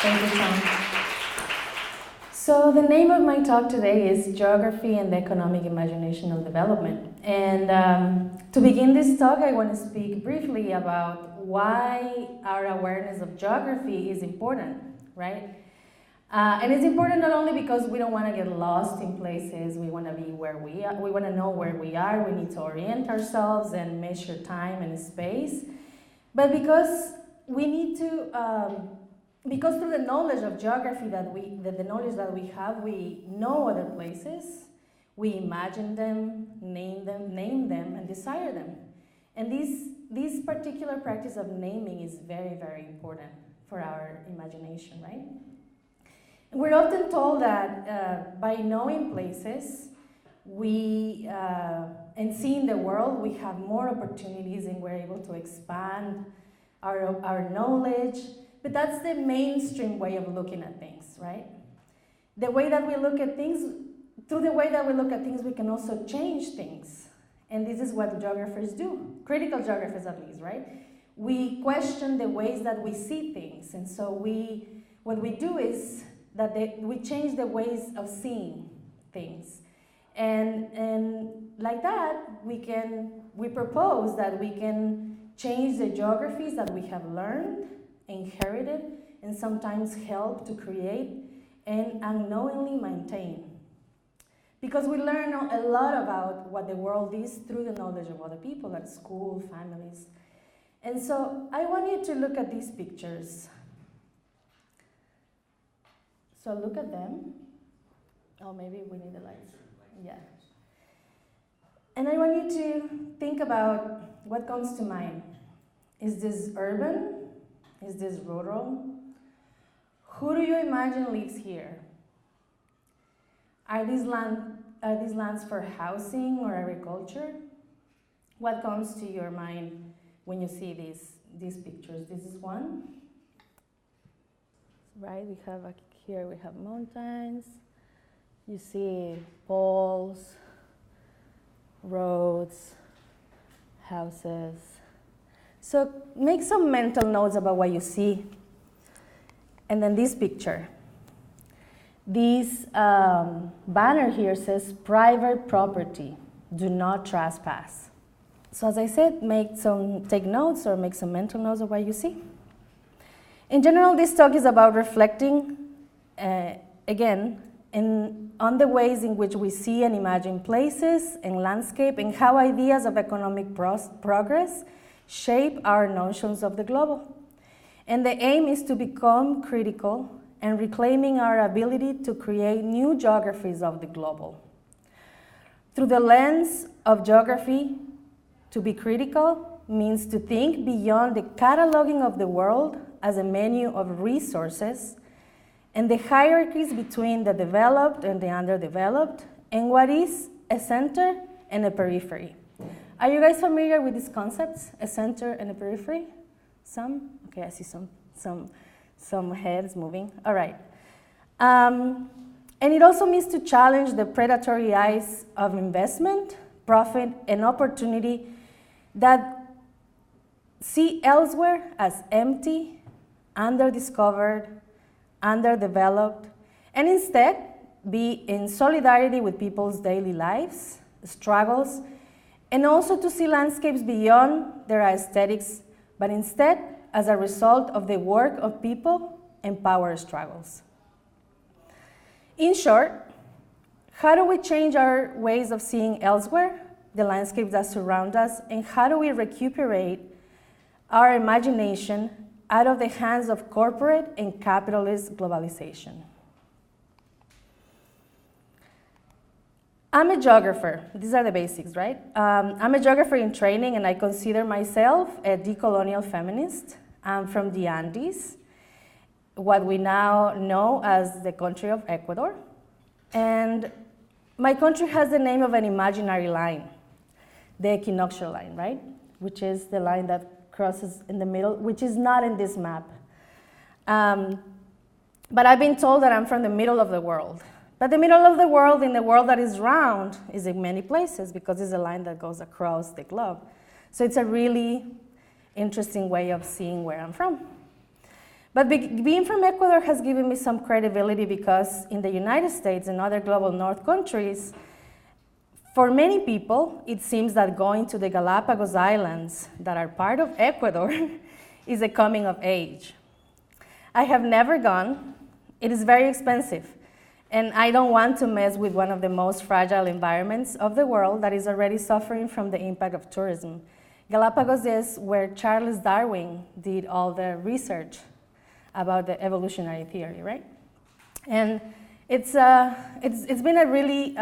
Thank you, Tom. So the name of my talk today is Geography and the Economic Imagination of Development. And to begin this talk, I want to speak briefly about why our awareness of geography is important, right? And it's important not only because we don't want to get lost in places, we want to be where we are, we want to know where we are, we need to orient ourselves and measure time and space, but because we need to, because through the knowledge of geography the knowledge that we have, we know other places, we imagine them, name them, and desire them. And this particular practice of naming is very, very important for our imagination, right? We're often told that by knowing places, and seeing the world, we have more opportunities and we're able to expand our knowledge. But that's the mainstream way of looking at things, right? The way that we look at things, through the way that we look at things, we can also change things. And this is what geographers do, critical geographers at least, right? We question the ways that we see things. And so what we do is that we change the ways of seeing things. And like that, we propose that we can change the geographies that we have learned, inherited, and sometimes help to create and unknowingly maintain. Because we learn a lot about what the world is through the knowledge of other people at school, families. And so I want you to look at these pictures. So look at them. Oh, maybe we need the lights. Yeah. And I want you to think about what comes to mind. Is this urban? Is this rural? Who do you imagine lives here? Are these lands for housing or agriculture? What comes to your mind when you see these pictures? This is one. Right, here we have mountains. You see poles, roads, houses. So make some mental notes about what you see. And then this picture. This banner here says private property, do not trespass. So as I said, take notes or make some mental notes of what you see. In general, this talk is about reflecting, again, on the ways in which we see and imagine places and landscape and how ideas of economic progress shape our notions of the global. And the aim is to become critical and reclaiming our ability to create new geographies of the global. Through the lens of geography, to be critical means to think beyond the cataloging of the world as a menu of resources and the hierarchies between the developed and the underdeveloped, and what is a center and a periphery. Are you guys familiar with these concepts, a center and a periphery? Some? Okay, I see some heads moving. All right. And it also means to challenge the predatory eyes of investment, profit, and opportunity that see elsewhere as empty, underdiscovered, underdeveloped, and instead be in solidarity with people's daily lives, struggles, and also to see landscapes beyond their aesthetics, but instead as a result of the work of people and power struggles. In short, how do we change our ways of seeing elsewhere, the landscapes that surround us, and how do we recuperate our imagination out of the hands of corporate and capitalist globalization? I'm a geographer. These are the basics, right? I'm a geographer in training, and I consider myself a decolonial feminist. I'm from the Andes, what we now know as the country of Ecuador. And my country has the name of an imaginary line, the equinoctial line, right? Which is the line that crosses in the middle, which is not in this map. But I've been told that I'm from the middle of the world. But the middle of the world, in the world that is round, is in many places because it's a line that goes across the globe. So it's a really interesting way of seeing where I'm from. But being from Ecuador has given me some credibility because in the United States and other global north countries, for many people, it seems that going to the Galapagos Islands that are part of Ecuador is a coming of age. I have never gone. It is very expensive. And I don't want to mess with one of the most fragile environments of the world that is already suffering from the impact of tourism. Galapagos is where Charles Darwin did all the research about the evolutionary theory, right? And it's been a really,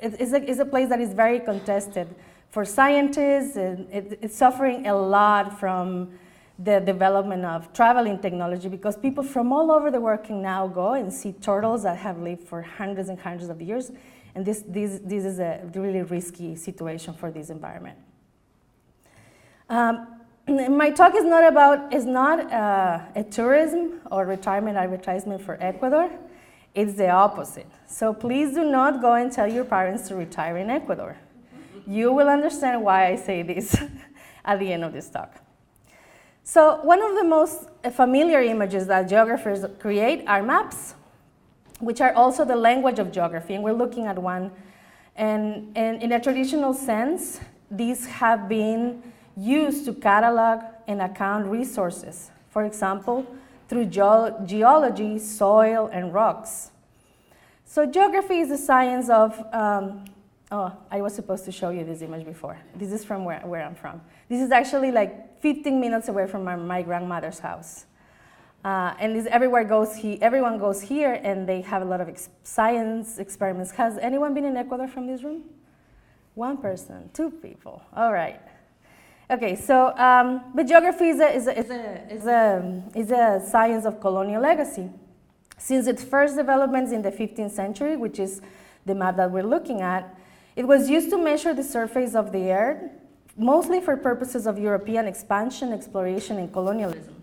it's a place that is very contested for scientists, and it's suffering a lot from the development of traveling technology because people from all over the world can now go and see turtles that have lived for hundreds and hundreds of years, and this is a really risky situation for this environment. My talk is not a tourism or retirement advertisement for Ecuador. It's the opposite. So please do not go and tell your parents to retire in Ecuador. You will understand why I say this at the end of this talk. So one of the most familiar images that geographers create are maps, which are also the language of geography, and we're looking at one. And in a traditional sense, these have been used to catalog and account resources, for example, through geology, soil, and rocks. So geography is the science of, I was supposed to show you this image before. This is from where I'm from. This is actually like 15 minutes away from my grandmother's house. And everyone goes here, and they have a lot of science experiments. Has anyone been in Ecuador from this room? One person, two people, all right. Okay, so but geography is a science of colonial legacy. Since its first developments in the 15th century, which is the map that we're looking at, it was used to measure the surface of the earth, mostly for purposes of European expansion, exploration, and colonialism.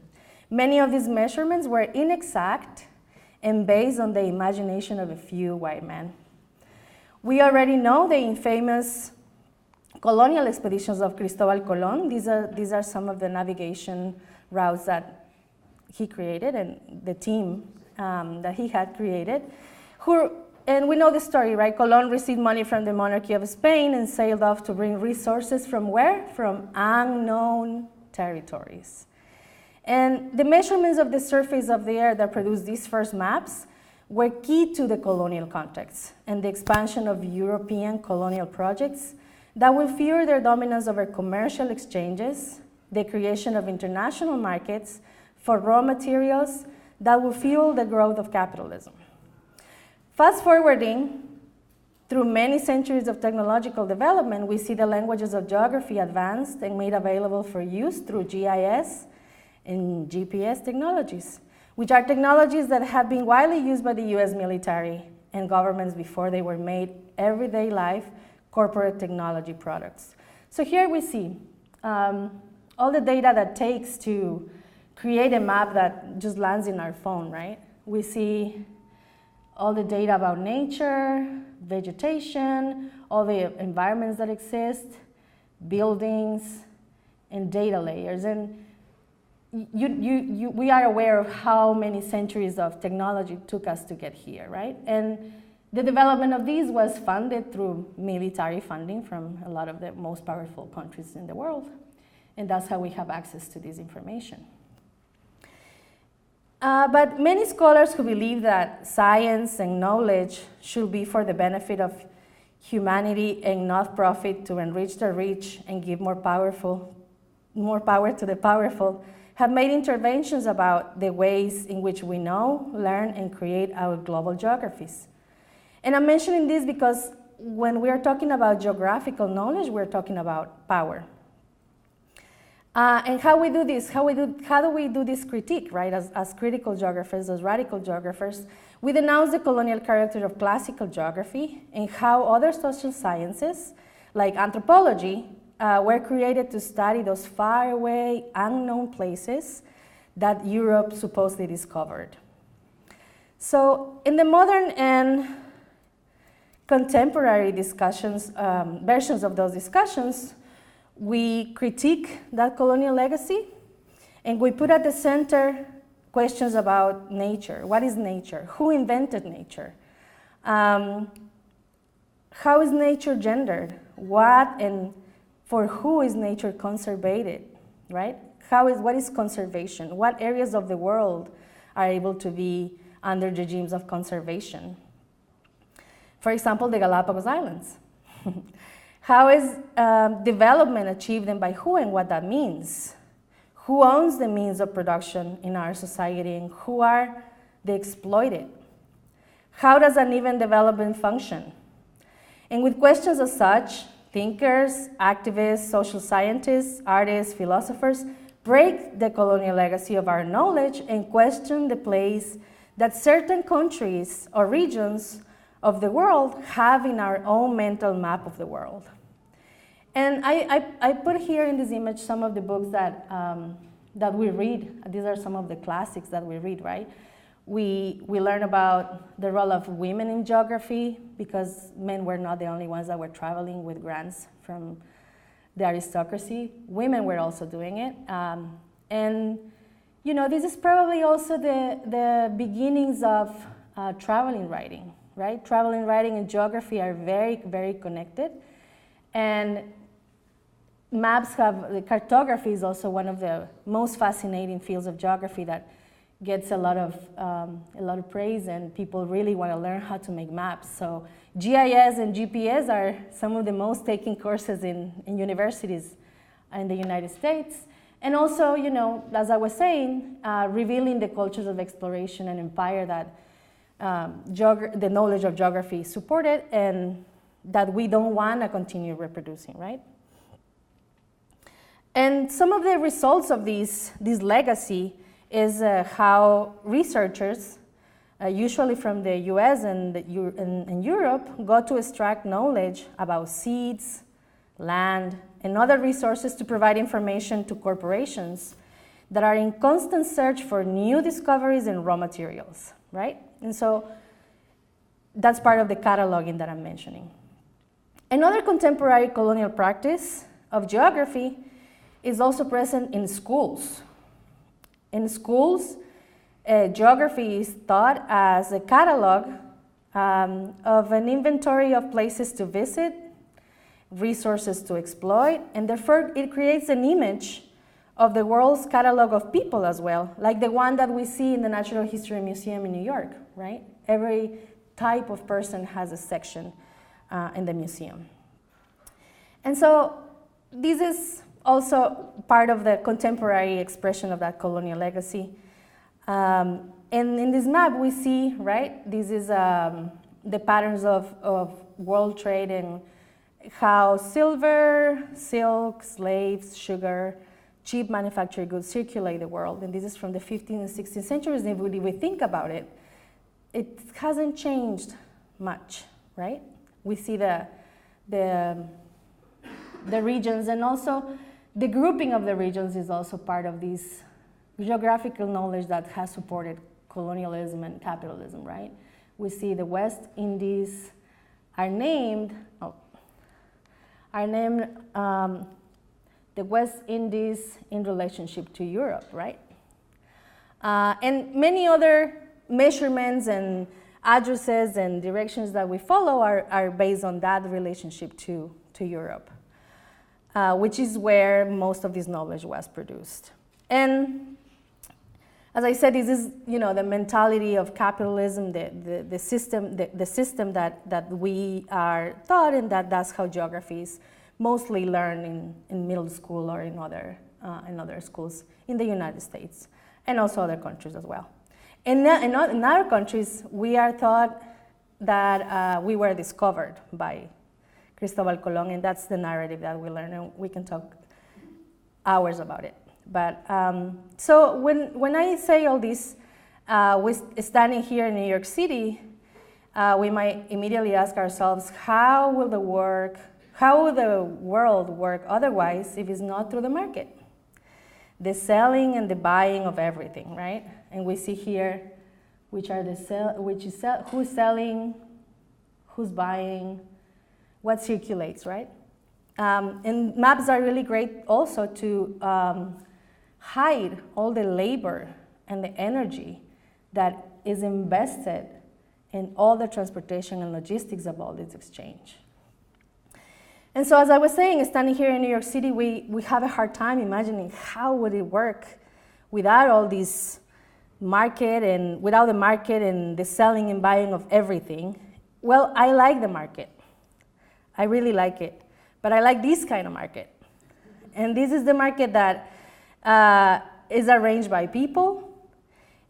Many of these measurements were inexact and based on the imagination of a few white men. We already know the infamous colonial expeditions of Cristobal Colón. These are some of the navigation routes that he created and the team that he had created. And we know the story, right? Colón received money from the monarchy of Spain and sailed off to bring resources from where? From unknown territories. And the measurements of the surface of the earth that produced these first maps were key to the colonial context and the expansion of European colonial projects that will fuel their dominance over commercial exchanges, the creation of international markets for raw materials that will fuel the growth of capitalism. Fast forwarding through many centuries of technological development, we see the languages of geography advanced and made available for use through GIS and GPS technologies, which are technologies that have been widely used by the US military and governments before they were made everyday life corporate technology products. So here we see all the data that takes to create a map that just lands in our phone, right? We see all the data about nature, vegetation, all the environments that exist, buildings, and data layers. And we are aware of how many centuries of technology took us to get here, right? And the development of these was funded through military funding from a lot of the most powerful countries in the world. And that's how we have access to this information. But many scholars who believe that science and knowledge should be for the benefit of humanity and not profit to enrich the rich and give more power to the powerful have made interventions about the ways in which we know, learn, and create our global geographies. And I'm mentioning this because when we are talking about geographical knowledge, we're talking about power. And how we do this, how do we do this critique, right? As critical geographers, as radical geographers, we denounce the colonial character of classical geography and how other social sciences, like anthropology, were created to study those faraway, unknown places that Europe supposedly discovered. So in the modern and contemporary discussions, versions of those discussions, we critique that colonial legacy, and we put at the center questions about nature. What is nature? Who invented nature? How is nature gendered? What and for who is nature conservated, right? What is conservation? What areas of the world are able to be under regimes of conservation? For example, the Galapagos Islands. How is development achieved and by who and what that means? Who owns the means of production in our society and who are the exploited? How does uneven development function? And with questions as such, thinkers, activists, social scientists, artists, philosophers break the colonial legacy of our knowledge and question the place that certain countries or regions of the world have in our own mental map of the world. And I put here in this image some of the books that we read. These are some of the classics that we read, right? We learn about the role of women in geography because men were not the only ones that were traveling with grants from the aristocracy. Women were also doing it. And you know, this is probably also the beginnings of traveling writing, right? Traveling writing and geography are very, very connected. And cartography is also one of the most fascinating fields of geography that gets a lot of praise, and people really want to learn how to make maps. So GIS and GPS are some of the most taken courses in universities in the United States. And also, you know, as I was saying, revealing the cultures of exploration and empire that the knowledge of geography supported and that we don't want to continue reproducing, right? And some of the results of this legacy is how researchers, usually from the US and Europe, got to extract knowledge about seeds, land, and other resources to provide information to corporations that are in constant search for new discoveries and raw materials, right? And so that's part of the cataloging that I'm mentioning. Another contemporary colonial practice of geography is also present in schools. In schools, geography is taught as a catalog of an inventory of places to visit, resources to exploit, and therefore it creates an image of the world's catalog of people as well, like the one that we see in the Natural History Museum in New York, right? Every type of person has a section in the museum. And so this is also part of the contemporary expression of that colonial legacy. And in this map we see, right, this is the patterns of world trade and how silver, silk, slaves, sugar, cheap manufactured goods circulate the world. And this is from the 15th and 16th centuries. And if we think about it, it hasn't changed much, right? We see the regions, and also the grouping of the regions is also part of this geographical knowledge that has supported colonialism and capitalism, right? We see the West Indies are named the West Indies in relationship to Europe, right? And many other measurements and addresses and directions that we follow are based on that relationship to Europe, which is where most of this knowledge was produced. And as I said, this is, you know, the mentality of capitalism, the system that we are taught, and that's how geography is mostly learned in middle school or in other schools in the United States and also other countries as well. In other countries, we are taught that we were discovered by Cristobal Colón, and that's the narrative that we learn, and we can talk hours about it. But so when I say all this, standing here in New York City, we might immediately ask ourselves, how will the world work otherwise if it's not through the market? The selling and the buying of everything, right? And we see here who's selling, who's buying, what circulates, right? And maps are really great also to hide all the labor and the energy that is invested in all the transportation and logistics of all this exchange. And so as I was saying, standing here in New York City, we have a hard time imagining how would it work without all this market and without the market and the selling and buying of everything. Well, I like the market. I really like it. But I like this kind of market. And this is the market that is arranged by people,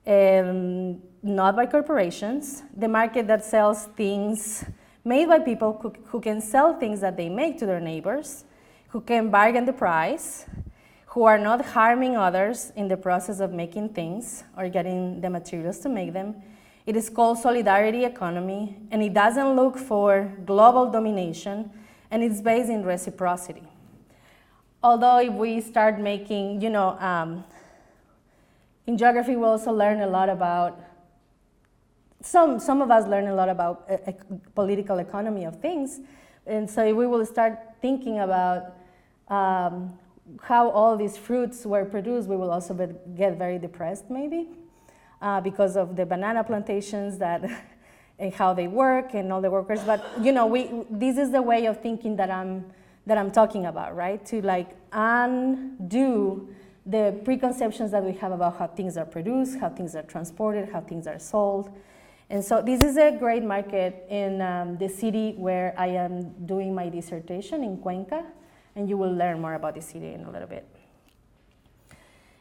not by corporations. The market that sells things made by people who can sell things that they make to their neighbors, who can bargain the price, who are not harming others in the process of making things or getting the materials to make them. It is called solidarity economy, and it doesn't look for global domination, and it's based in reciprocity. Although if we start making, in geography we also learn a lot about, some of us learn a lot about political economy of things, and so if we will start thinking about how all these fruits were produced, we will also get very depressed maybe, because of the banana plantations that and how they work and all the workers. But this is the way of thinking that I'm talking about, right? To like undo the preconceptions that we have about how things are produced, how things are transported, how things are sold. And so this is a great market in the city where I am doing my dissertation in Cuenca, and you will learn more about the city in a little bit.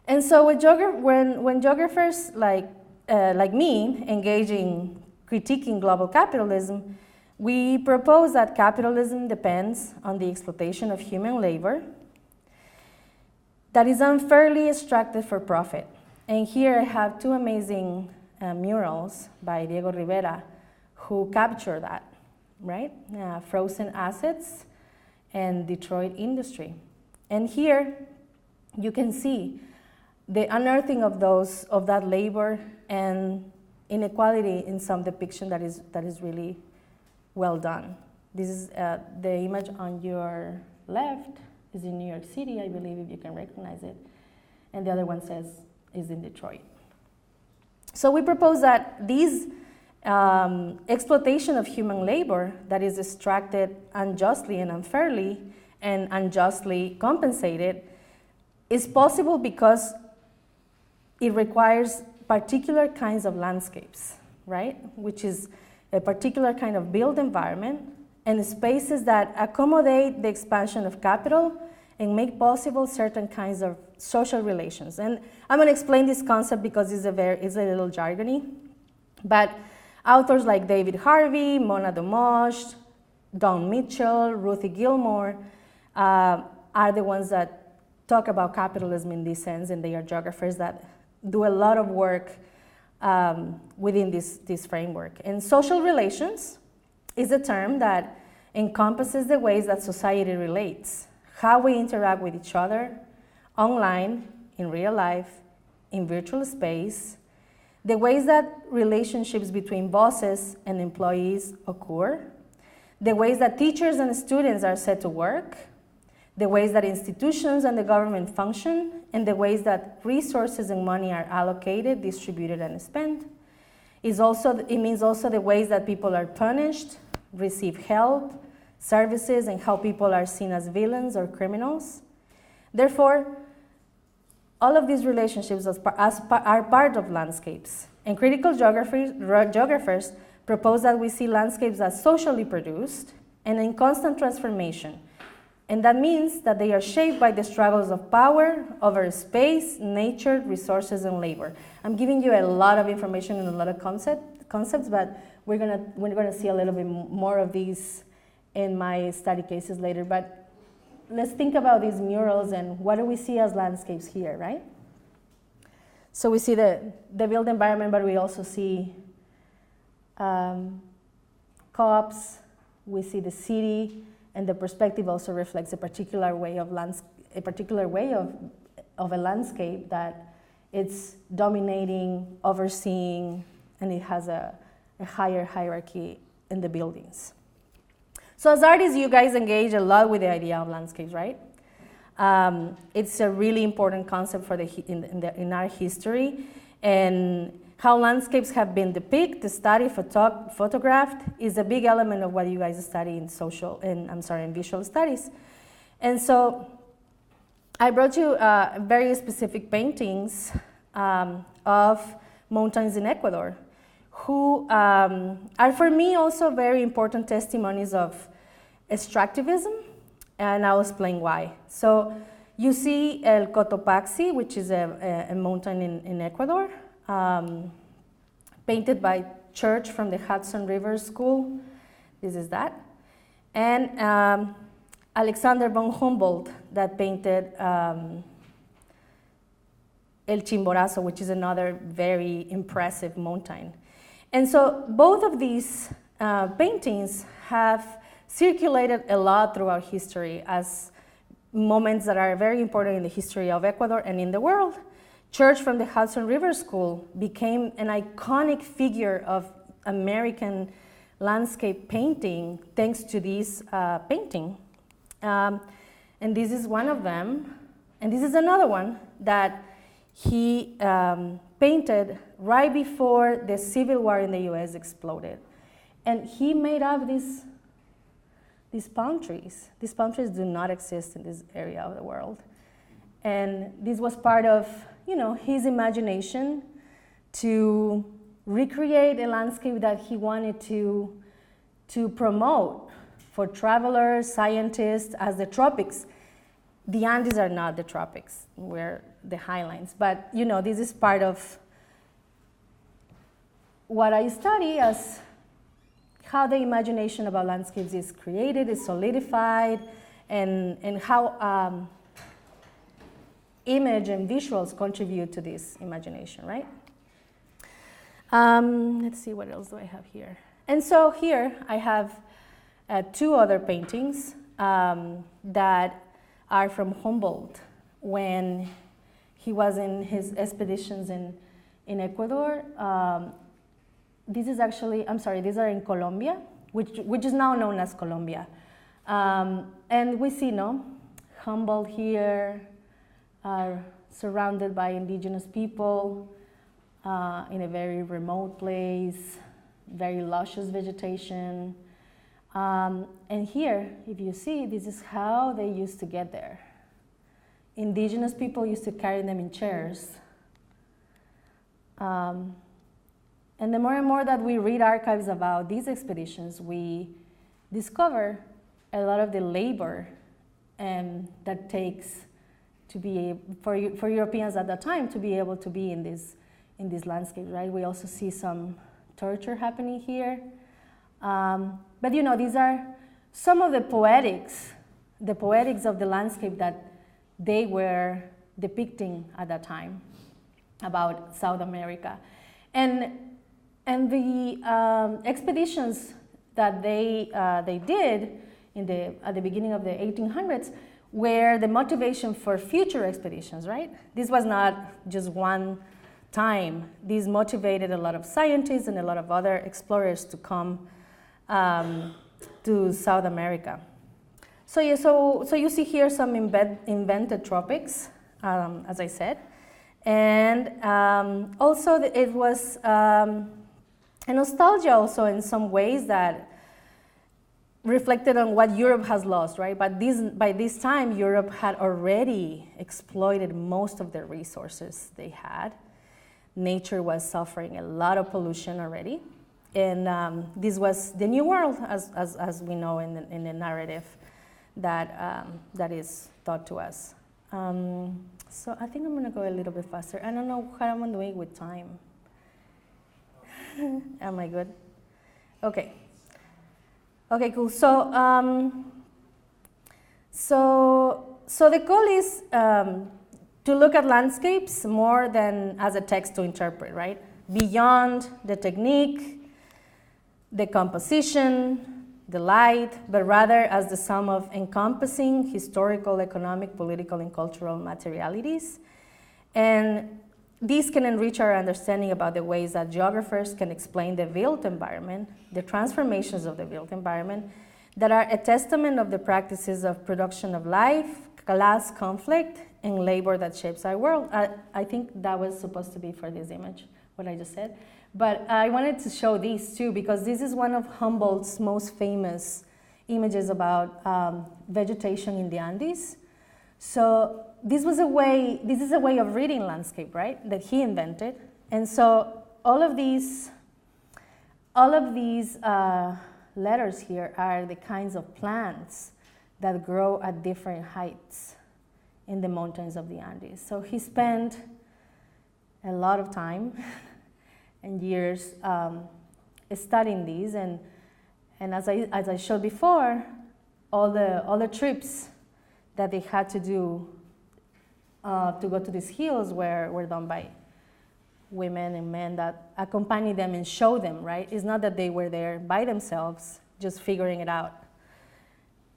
And so when geographers like me engage in critiquing global capitalism, we propose that capitalism depends on the exploitation of human labor that is unfairly extracted for profit. And here I have two amazing murals by Diego Rivera who capture that, right? Frozen Assets and Detroit Industry. And here you can see the unearthing of that labor and inequality in some depiction that is really well done. This is the image on your left is in New York City, I believe, if you can recognize it. And the other one is in Detroit. So we propose that these exploitation of human labor that is extracted unjustly and unfairly and unjustly compensated is possible because it requires particular kinds of landscapes, right? Which is a particular kind of built environment and spaces that accommodate the expansion of capital and make possible certain kinds of social relations. And I'm going to explain this concept because it's a little jargony. But authors like David Harvey, Mona Domosh, Don Mitchell, Ruthie Gilmore are the ones that talk about capitalism in this sense, and they are geographers that do a lot of work within this framework. And social relations is a term that encompasses the ways that society relates, how we interact with each other, online, in real life, in virtual space, the ways that relationships between bosses and employees occur, the ways that teachers and students are set to work, the ways that institutions and the government function, and the ways that resources and money are allocated, distributed, and spent. It means also the ways that people are punished, receive help, services, and how people are seen as villains or criminals. Therefore, all of these relationships are part of landscapes. And critical geographers propose that we see landscapes as socially produced and in constant transformation. And that means that they are shaped by the struggles of power over space, nature, resources, and labor. I'm giving you a lot of information and a lot of concepts, but we're gonna see a little bit more of these in my study cases later. But let's think about these murals and what do we see as landscapes here, right? So we see the built environment, but we also see co-ops, we see the city, and the perspective also reflects a particular way of a landscape that it's dominating, overseeing, and it has a higher hierarchy in the buildings. So as artists, you guys engage a lot with the idea of landscapes, right? It's a really important concept in our history, And how landscapes have been depicted, studied, photographed is a big element of what you guys study in in visual studies. And so I brought you very specific paintings of mountains in Ecuador, who are for me also very important testimonies of extractivism, and I'll explain why. So you see El Cotopaxi, which is a mountain in Ecuador, painted by Church from the Hudson River School. This is that. And Alexander von Humboldt that painted El Chimborazo, which is another very impressive mountain. And so both of these paintings have circulated a lot throughout history as moments that are very important in the history of Ecuador and in the world. Church from the Hudson River School became an iconic figure of American landscape painting thanks to this painting. And this is one of them. And this is another one that he painted right before the Civil War in the US exploded. And he made up these palm trees. These palm trees do not exist in this area of the world. And this was part of, his imagination to recreate a landscape that he wanted to promote for travelers, scientists, as the tropics. The Andes are not the tropics, we're the highlands. But, this is part of what I study as how the imagination about landscapes is created, is solidified, and how image and visuals contribute to this imagination, right? Let's see, what else do I have here? And so here I have two other paintings that are from Humboldt when he was in his expeditions in Ecuador. These are in Colombia, which is now known as Colombia. And we see, Humboldt here, surrounded by indigenous people in a very remote place, very luscious vegetation. And here, if you see, this is how they used to get there. Indigenous people used to carry them in chairs. And the more and more that we read archives about these expeditions, we discover a lot of the labor that takes to be for Europeans at that time to be able to be in this landscape, right? We also see some torture happening here. But these are some of the poetics of the landscape that they were depicting at that time about South America. And the expeditions that they did at the beginning of the 1800s were the motivation for future expeditions, right? This was not just one time. This motivated a lot of scientists and a lot of other explorers to come to South America. So you see here some invented tropics, as I said. And also it was a nostalgia also in some ways that reflected on what Europe has lost, right? But by this time, Europe had already exploited most of the resources they had. Nature was suffering a lot of pollution already. And this was the new world, as we know in the narrative that is taught to us. So I think I'm going to go a little bit faster. I don't know how I'm doing with time. Am I good? Okay. Okay, cool. So the goal is to look at landscapes more than as a text to interpret, right? Beyond the technique, the composition, the light, but rather as the sum of encompassing historical, economic, political, and cultural materialities. And these can enrich our understanding about the ways that geographers can explain the built environment, the transformations of the built environment, that are a testament of the practices of production of life, class conflict, and labor that shapes our world. I think that was supposed to be for this image, what I just said. But I wanted to show these too, because this is one of Humboldt's most famous images about vegetation in the Andes. So this is a way of reading landscape, right, that he invented. And so all of these letters here are the kinds of plants that grow at different heights in the mountains of the Andes. So he spent a lot of time and years studying these, and as I showed before, all the trips that they had to do to go to these hills were done by women and men that accompanied them and showed them, right? It's not that they were there by themselves, just figuring it out.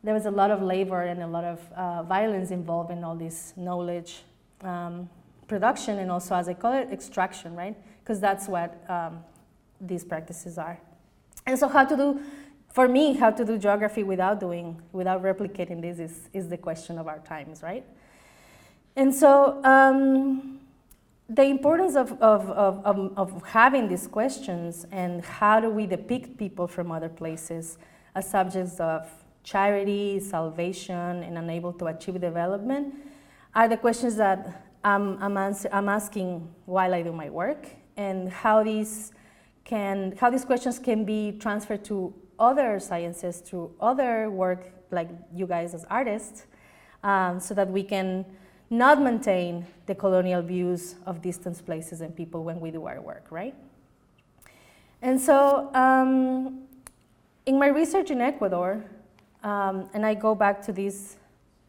There was a lot of labor and a lot of violence involved in all this knowledge production, and also, as I call it, extraction, right? Because that's what these practices are. And so for me, how to do geography without replicating this is the question of our times, right? And so the importance of having these questions and how do we depict people from other places as subjects of charity, salvation, and unable to achieve development are the questions that I'm asking while I do my work, and how these questions can be transferred to other sciences through other work, like you guys as artists, so that we can not maintain the colonial views of distant places and people when we do our work, right? And so in my research in Ecuador, and I go back to this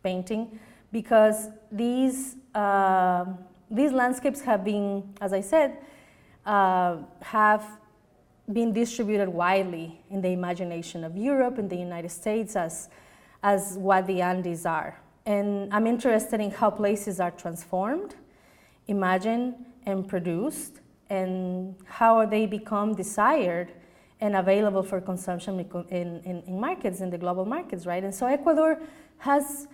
painting because these landscapes have been, as I said, have been distributed widely in the imagination of Europe and the United States as what the Andes are. And I'm interested in how places are transformed, imagined, and produced, and how they become desired and available for consumption in markets, in the global markets, right? And so Ecuador has,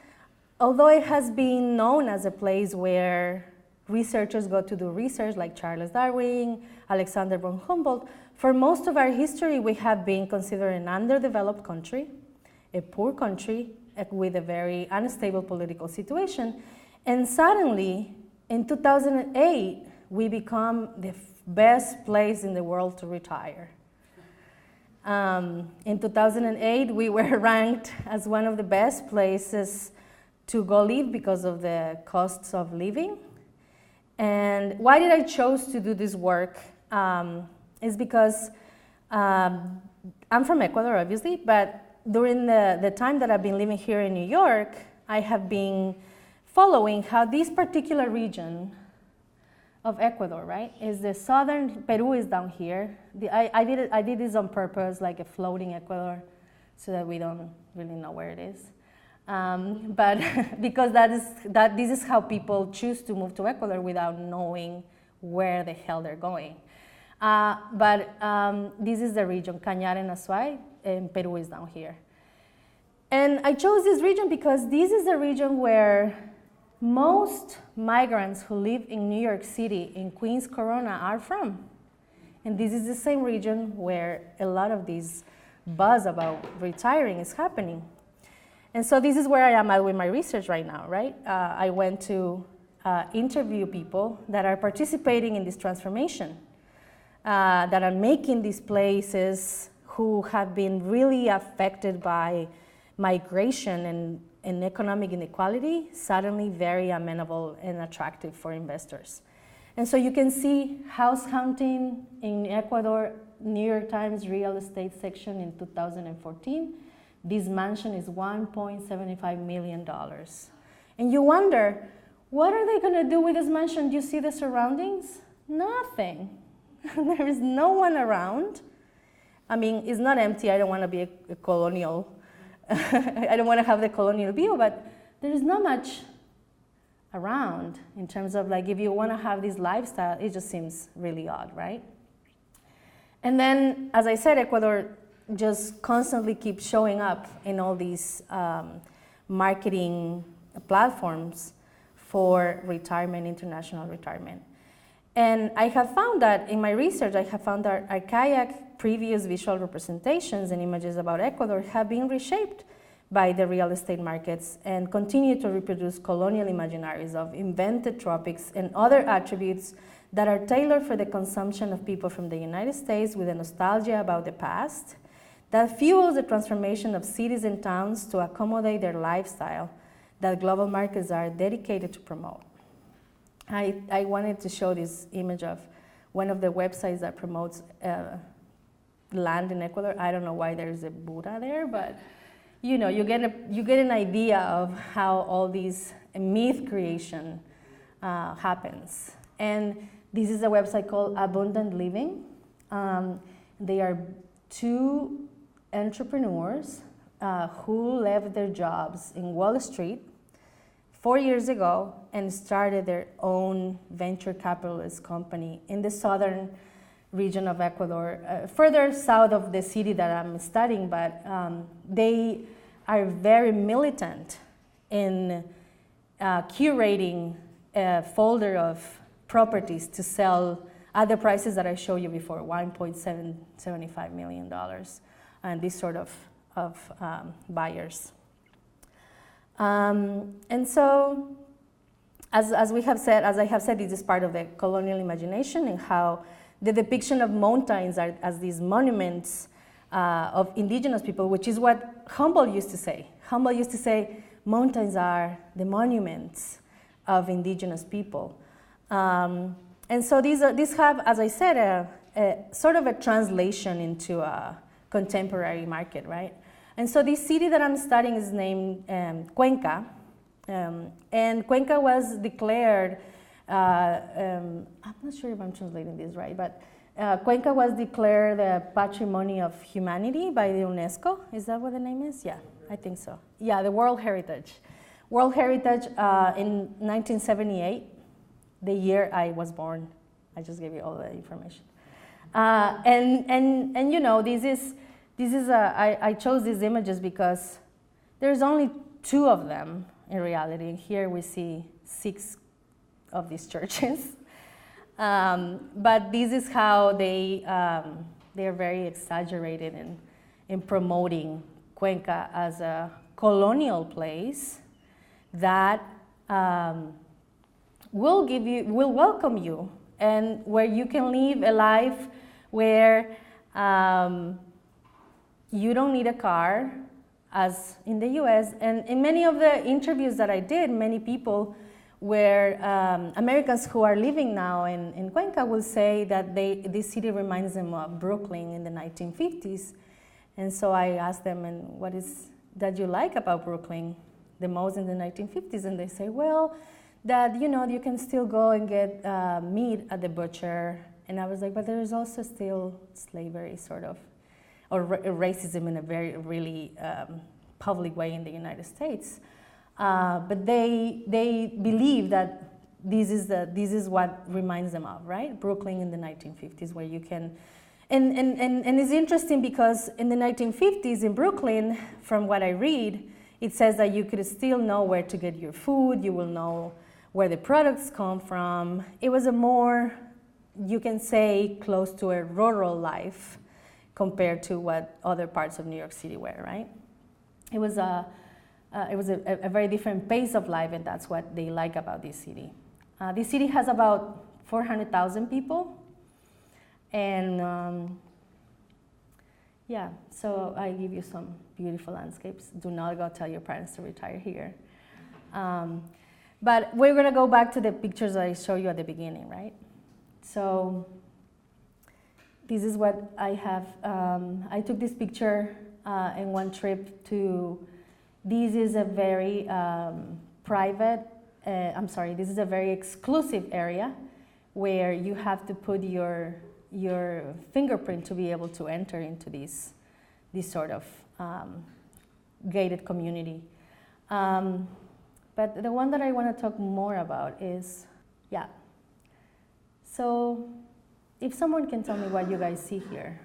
although it has been known as a place where researchers go to do research, like Charles Darwin, Alexander von Humboldt, for most of our history, we have been considered an underdeveloped country, a poor country, with a very unstable political situation. And suddenly, in 2008, we become the best place in the world to retire. In 2008, we were ranked as one of the best places to go live because of the costs of living. And why did I choose to do this work? Is because I'm from Ecuador, obviously, but during the time that I've been living here in New York, I have been following how this particular region of Ecuador, right, is the southern, Peru is down here. I did this on purpose, like a floating Ecuador, so that we don't really know where it is. But because this is how people choose to move to Ecuador without knowing where the hell they're going. But this is the region, Cañar and Azuay, and Peru is down here. And I chose this region because this is the region where most migrants who live in New York City, in Queens, Corona, are from. And this is the same region where a lot of this buzz about retiring is happening. And so this is where I am at with my research right now, right? I went to interview people that are participating in this transformation, that are making these places, who have been really affected by migration and economic inequality, suddenly very amenable and attractive for investors. And so you can see house hunting in Ecuador, New York Times real estate section in 2014. This mansion is $1.75 million. And you wonder, what are they going to do with this mansion? Do you see the surroundings? Nothing. There is no one around. I mean, it's not empty. I don't want to be a colonial. I don't want to have the colonial view, but there is not much around in terms of, like, if you want to have this lifestyle, it just seems really odd, right? And then, as I said, Ecuador just constantly keeps showing up in all these marketing platforms for retirement, international retirement. And I have found that in my research, I have found that archaic previous visual representations and images about Ecuador have been reshaped by the real estate markets and continue to reproduce colonial imaginaries of invented tropics and other attributes that are tailored for the consumption of people from the United States with a nostalgia about the past that fuels the transformation of cities and towns to accommodate their lifestyle that global markets are dedicated to promote. I wanted to show this image of one of the websites that promotes land in Ecuador. I don't know why there's a Buddha there, but you know, you get an idea of how all these myth creation happens. And this is a website called Abundant Living. They are two entrepreneurs who left their jobs in Wall Street 4 years ago and started their own venture capitalist company in the southern region of Ecuador, further south of the city that I'm studying, but they are very militant in curating a folder of properties to sell at the prices that I showed you before, $1.75 million, and this sort of buyers. And so, as I have said, this is part of the colonial imagination and how the depiction of mountains are as these monuments of indigenous people, which is what Humboldt used to say. Humboldt used to say, mountains are the monuments of indigenous people. And so these have, as I said, a sort of a translation into a contemporary market, right? And so this city that I'm studying is named Cuenca. And Cuenca was declared, I'm not sure if I'm translating this right, but Cuenca was declared a Patrimony of Humanity by the UNESCO. Is that what the name is? Yeah, I think so. Yeah, the World Heritage. World Heritage in 1978, the year I was born. I just gave you all the information. And you know, I chose these images because there's only 2 of them in reality. Here we see 6 of these churches. But this is how they are very exaggerated in promoting Cuenca as a colonial place that will welcome you, and where you can live a life where you don't need a car, as in the US. And in many of the interviews that I did, many people where Americans who are living now in Cuenca will say that this city reminds them of Brooklyn in the 1950s. And so I asked them, and what is that you like about Brooklyn the most in the 1950s? And they say, well, that you can still go and get meat at the butcher. And I was like, but there's also still slavery, sort of, or racism in a very really public way in the United States. But they believe that this is what reminds them of, right? Brooklyn in the 1950s, where you can, and it's interesting because in the 1950s in Brooklyn, from what I read, it says that you could still know where to get your food, you will know where the products come from. It was a more, you can say, close to a rural life compared to what other parts of New York City were, right? It was a very different pace of life, and that's what they like about this city. This city has about 400,000 people, and yeah, so I give you some beautiful landscapes. Do not go tell your parents to retire here. But we're gonna go back to the pictures that I showed you at the beginning, right? So this is what I have. I took this picture in one trip to, this is a very this is a very exclusive area where you have to put your fingerprint to be able to enter into this sort of gated community. But the one that I want to talk more about is, yeah. So if someone can tell me what you guys see here,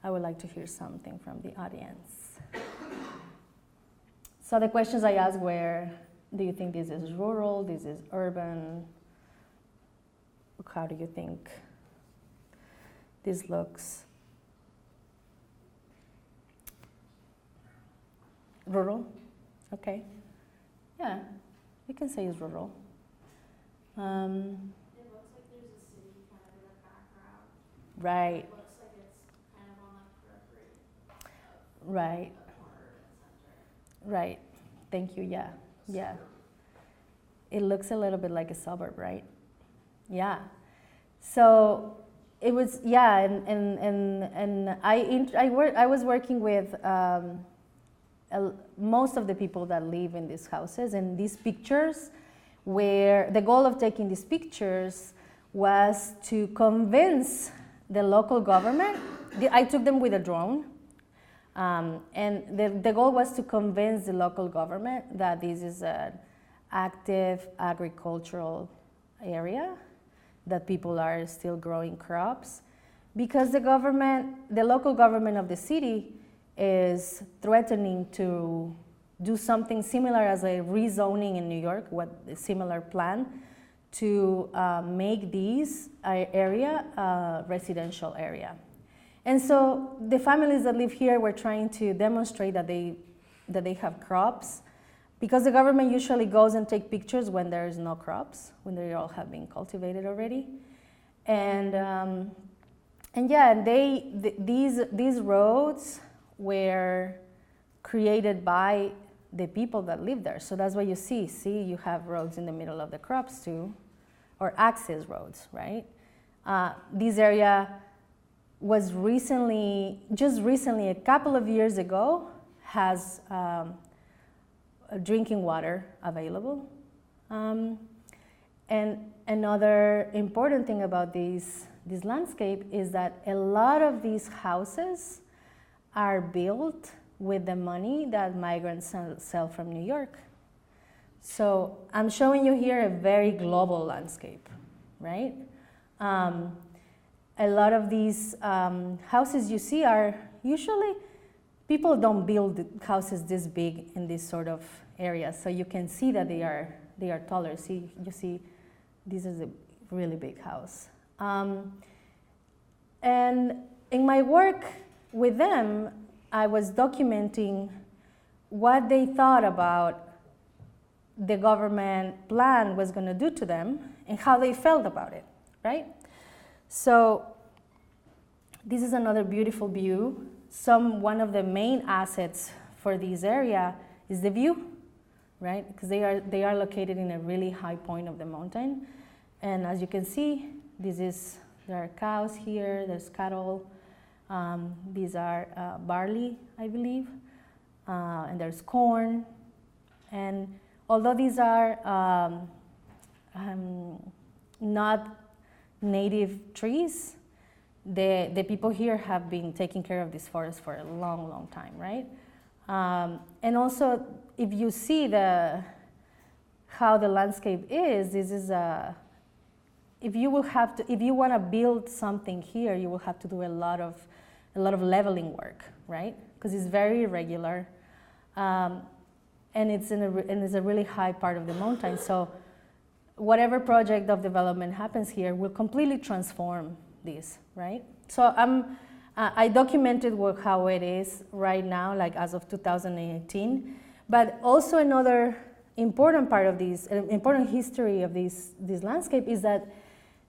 I would like to hear something from the audience. So the questions I asked were, Do you think this is rural? This is urban? How do you think this looks? Rural? Okay. Yeah, we can say it's rural. It looks like there's a city kind of in the background. Right. It looks like it's kind of on the periphery of Right. a more urban center. Right. Thank you. Yeah. Yeah. It looks a little bit like a suburb, right? Yeah. So it was, yeah, and I was working with most of the people that live in these houses, and these pictures, where the goal of taking these pictures was to convince the local government. I took them with a drone, and the goal was to convince the local government that this is an active agricultural area, that people are still growing crops, because the local government of the city is threatening to do something similar as a rezoning in New York, a similar plan to make this area a residential area. And so the families that live here were trying to demonstrate that they have crops, because the government usually goes and take pictures when there's no crops, when they all have been cultivated already. And yeah, these roads were created by the people that live there. So that's what you see. See, you have roads in the middle of the crops too, or access roads, right? This area was just recently, a couple of years ago, has drinking water available. And another important thing about this landscape is that a lot of these houses are built with the money that migrants sell from New York. So I'm showing you here a very global landscape, right? A lot of these houses you see are usually, people don't build houses this big in this sort of area, so you can see that they are taller. See, you see, this is a really big house. And in my work with them, I was documenting what they thought about the government plan was going to do to them and how they felt about it, right? So this is another beautiful view. One of the main assets for this area is the view, right? Because they are located in a really high point of the mountain. And as you can see, there are cows here, there's cattle. These are barley, I believe, and there's corn. And although these are not native trees, the people here have been taking care of this forest for a long, long time, right? And also, if you see how the landscape is, this is if you want to build something here, you will have to do a lot of leveling work, right? Because it's very irregular, and it's a really high part of the mountain. So whatever project of development happens here will completely transform this, right? So I documented how it is right now, like as of 2018. But also another important part of this, important history of this landscape is that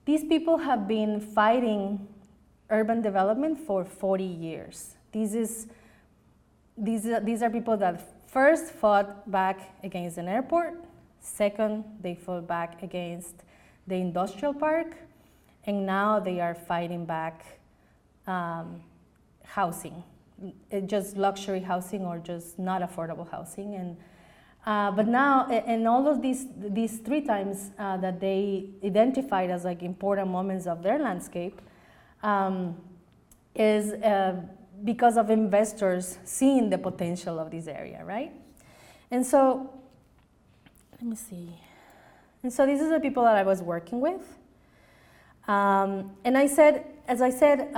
these people have been fighting urban development for 40 years. These are people that first fought back against an airport. Second, they fought back against the industrial park. And now they are fighting back housing, just luxury housing or just not affordable housing. And but now, and all of these 3 times that they identified as like important moments of their landscape is because of investors seeing the potential of this area, right? And so, let me see. And so this is the people that I was working with. And as I said,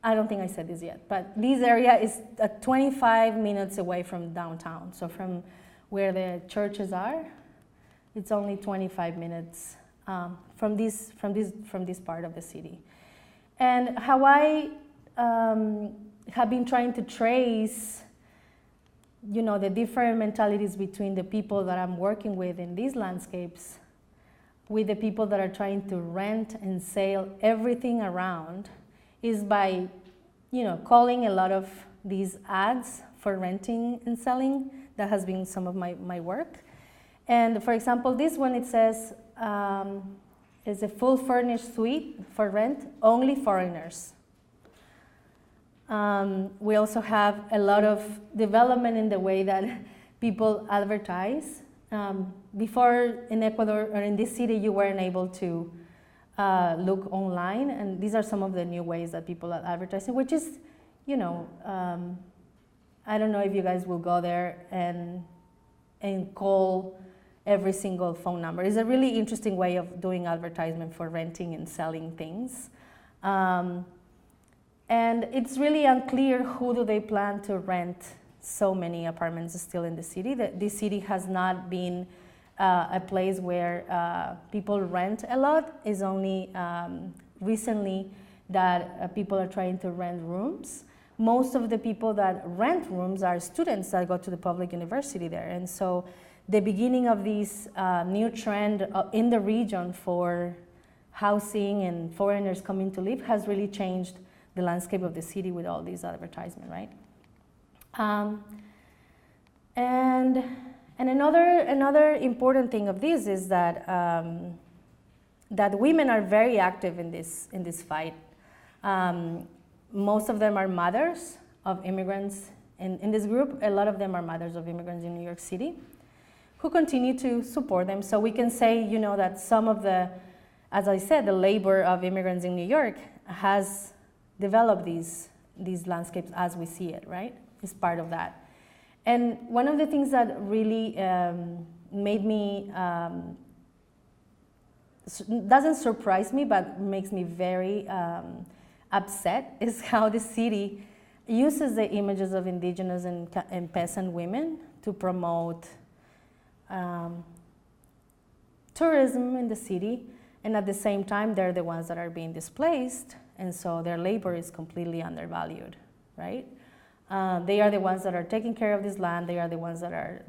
I don't think I said this yet, but this area is 25 minutes away from downtown. So from where the churches are. It's only 25 minutes from this part of the city. And how I have been trying to trace, the different mentalities between the people that I'm working with in these landscapes with the people that are trying to rent and sell everything around is by, calling a lot of these ads for renting and selling. That has been some of my work. And for example, this one, it says, it's a full furnished suite for rent, only foreigners. We also have a lot of development in the way that people advertise. Before in Ecuador or in this city, you weren't able to look online, and these are some of the new ways that people are advertising, which is, I don't know if you guys will go there and call every single phone number. It's a really interesting way of doing advertisement for renting and selling things. And it's really unclear who do they plan to rent so many apartments still in the city. This city has not been a place where people rent a lot. It's only recently that people are trying to rent rooms. Most of the people that rent rooms are students that go to the public university there. And so the beginning of this new trend in the region for housing and foreigners coming to live has really changed the landscape of the city with all these advertisements, right? And another important thing of this is that that women are very active in this fight. Most of them are mothers of immigrants. In this group, a lot of them are mothers of immigrants in New York City who continue to support them. So we can say, that some of the, as I said, the labor of immigrants in New York has developed these landscapes as we see it, right? It's part of that. And one of the things that really made me, doesn't surprise me, but makes me very upset is how the city uses the images of indigenous and peasant women to promote tourism in the city, and at the same time they're the ones that are being displaced, and so their labor is completely undervalued, right? They are the ones that are taking care of this land. They are the ones that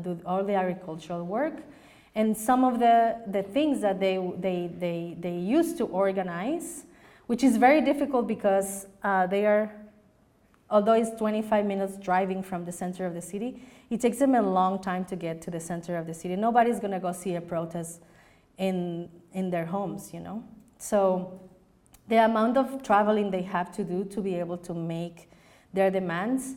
do all the agricultural work, and some of the things that they used to organize, which is very difficult because they are, although it's 25 minutes driving from the center of the city, it takes them a long time to get to the center of the city. Nobody's going to go see a protest in their homes, So the amount of traveling they have to do to be able to make their demands,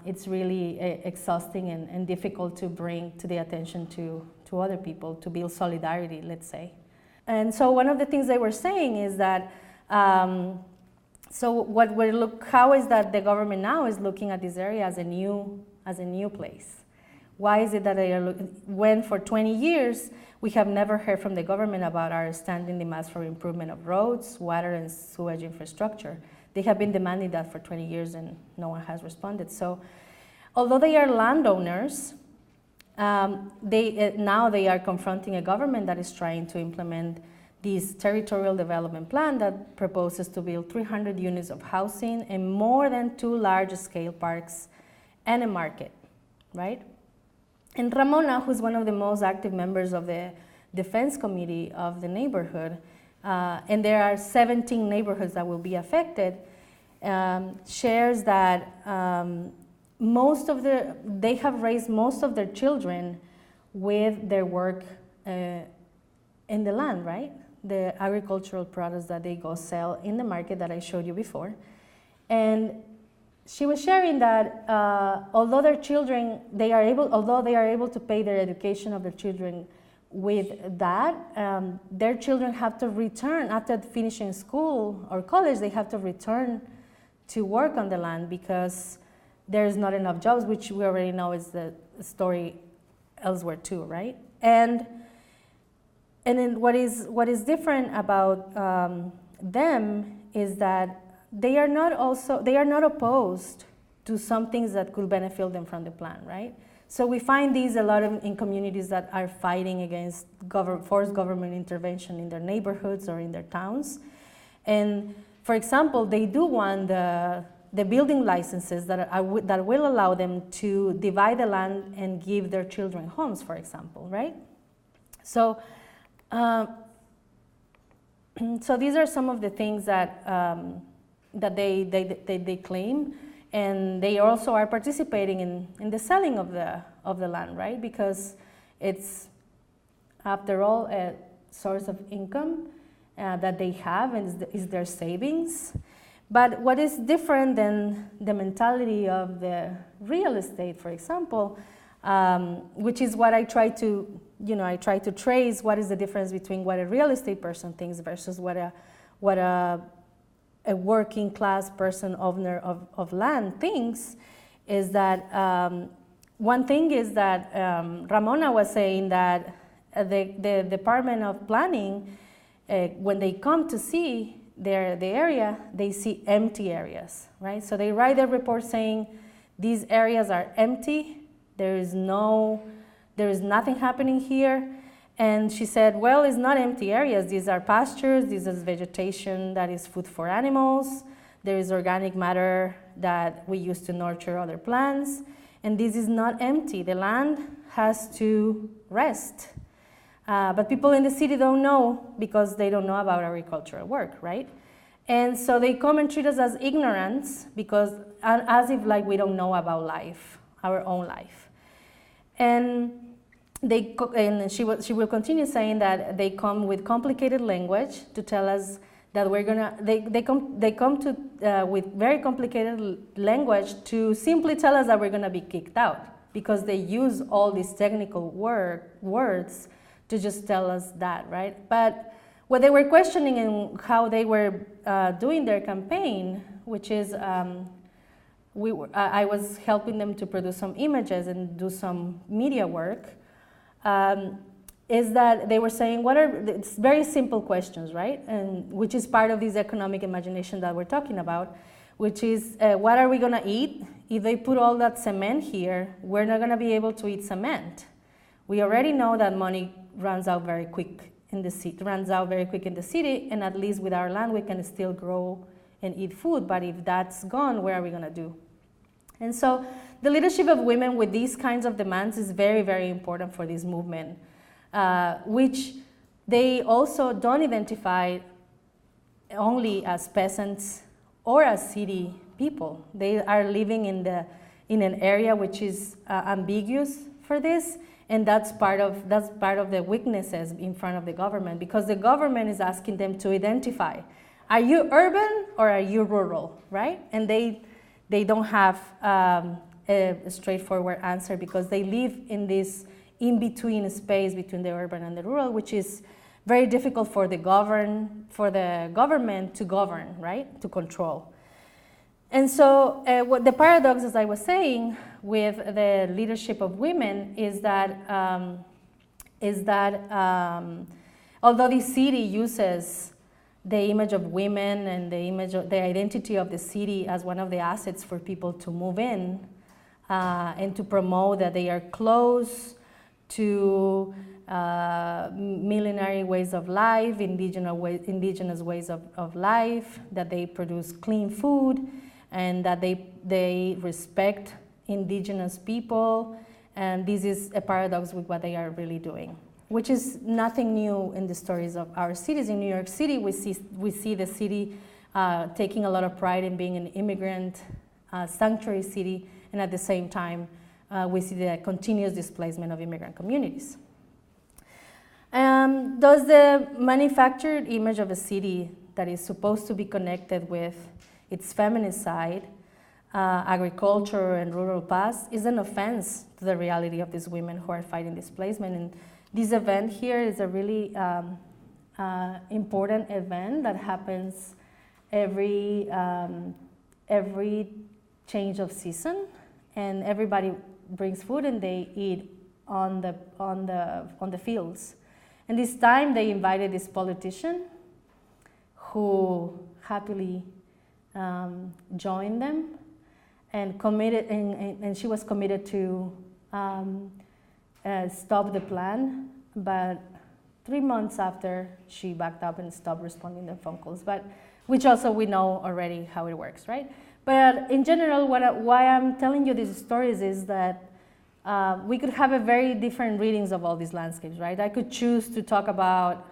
it's really exhausting and difficult to bring to the attention to other people, to build solidarity, let's say. And so one of the things they were saying is that, how is that the government now is looking at this area as a new place? Why is it that they are when for 20 years we have never heard from the government about our standing demands for improvement of roads, water, and sewage infrastructure? They have been demanding that for 20 years and no one has responded. So although they are landowners, now they are confronting a government that is trying to implement this territorial development plan that proposes to build 300 units of housing and more than 2 large-scale parks and a market, right? And Ramona, who's one of the most active members of the defense committee of the neighborhood, and there are 17 neighborhoods that will be affected, shares that they have raised most of their children with their work in the land, right? The agricultural products that they go sell in the market that I showed you before. And she was sharing that although they are able to pay their education of their children with that, their children have to return after finishing school or college. They have to return to work on the land because there's not enough jobs, which we already know is the story elsewhere too, right? And then what is different about them is that they are not opposed to some things that could benefit them from the plan, right? So we find these a lot in communities that are fighting against forced government intervention in their neighborhoods or in their towns. And for example, they do want the building licenses that will allow them to divide the land and give their children homes, for example, right? So, so these are some of the things that they claim, and they also are participating in the selling of the land, right? Because it's, after all, a source of income that they have, and is their savings. But what is different than the mentality of the real estate, for example, which is what I try to, I try to trace what is the difference between what a real estate person thinks versus what a working class person, owner of land, thinks, is that one thing is that Ramona was saying that the Department of Planning, when they come to see the area, they see empty areas, right? So they write a report saying these areas are empty, there is nothing happening here. And she said, well, it's not empty areas. These are pastures, this is vegetation that is food for animals. There is organic matter that we use to nurture other plants. And this is not empty. The land has to rest. But people in the city don't know because they don't know about agricultural work, right? And so they come and treat us as ignorance because as if like we don't know about life, our own life. And she will continue saying that they come with complicated language to tell us that we're gonna. They come to with very complicated language to simply tell us that we're gonna be kicked out because they use all these technical words to just tell us that, right? But what they were questioning and how they were doing their campaign, which is I was helping them to produce some images and do some media work. Is that they were saying, it's very simple questions, right? And which is part of this economic imagination that we're talking about, which is what are we gonna eat? If they put all that cement here, we're not gonna be able to eat cement. We already know that money runs out very quick in the city, and at least with our land we can still grow and eat food, but if that's gone, what are we gonna do? And so the leadership of women with these kinds of demands is very, very important for this movement, which they also don't identify only as peasants or as city people. They are living in an area which is ambiguous for this, and that's part of the weaknesses in front of the government, because the government is asking them to identify, are you urban or are you rural, right? And they don't have a straightforward answer because they live in this in-between space between the urban and the rural, which is very difficult for the government to govern, right, to control. And so what the paradox, as I was saying, with the leadership of women is that although the city uses the image of women and the identity of the city as one of the assets for people to move in and to promote that they are close to millenary ways of life, indigenous ways of life, that they produce clean food, and that they respect indigenous people. And this is a paradox with what they are really doing, which is nothing new in the stories of our cities. In New York City, we see the city taking a lot of pride in being an immigrant sanctuary city, and at the same time, we see the continuous displacement of immigrant communities. Does the manufactured image of a city that is supposed to be connected with its feminist side, agriculture and rural past, is an offense to the reality of these women who are fighting displacement. And this event here is a really important event that happens every change of season, and everybody brings food and they eat on the fields. And this time they invited this politician who happily joined them and committed, and she was committed to stopped the plan, but 3 months after, she backed up and stopped responding to phone calls, but which also we know already how it works, right? But in general, why I'm telling you these stories is that we could have a very different readings of all these landscapes, right? I could choose to talk about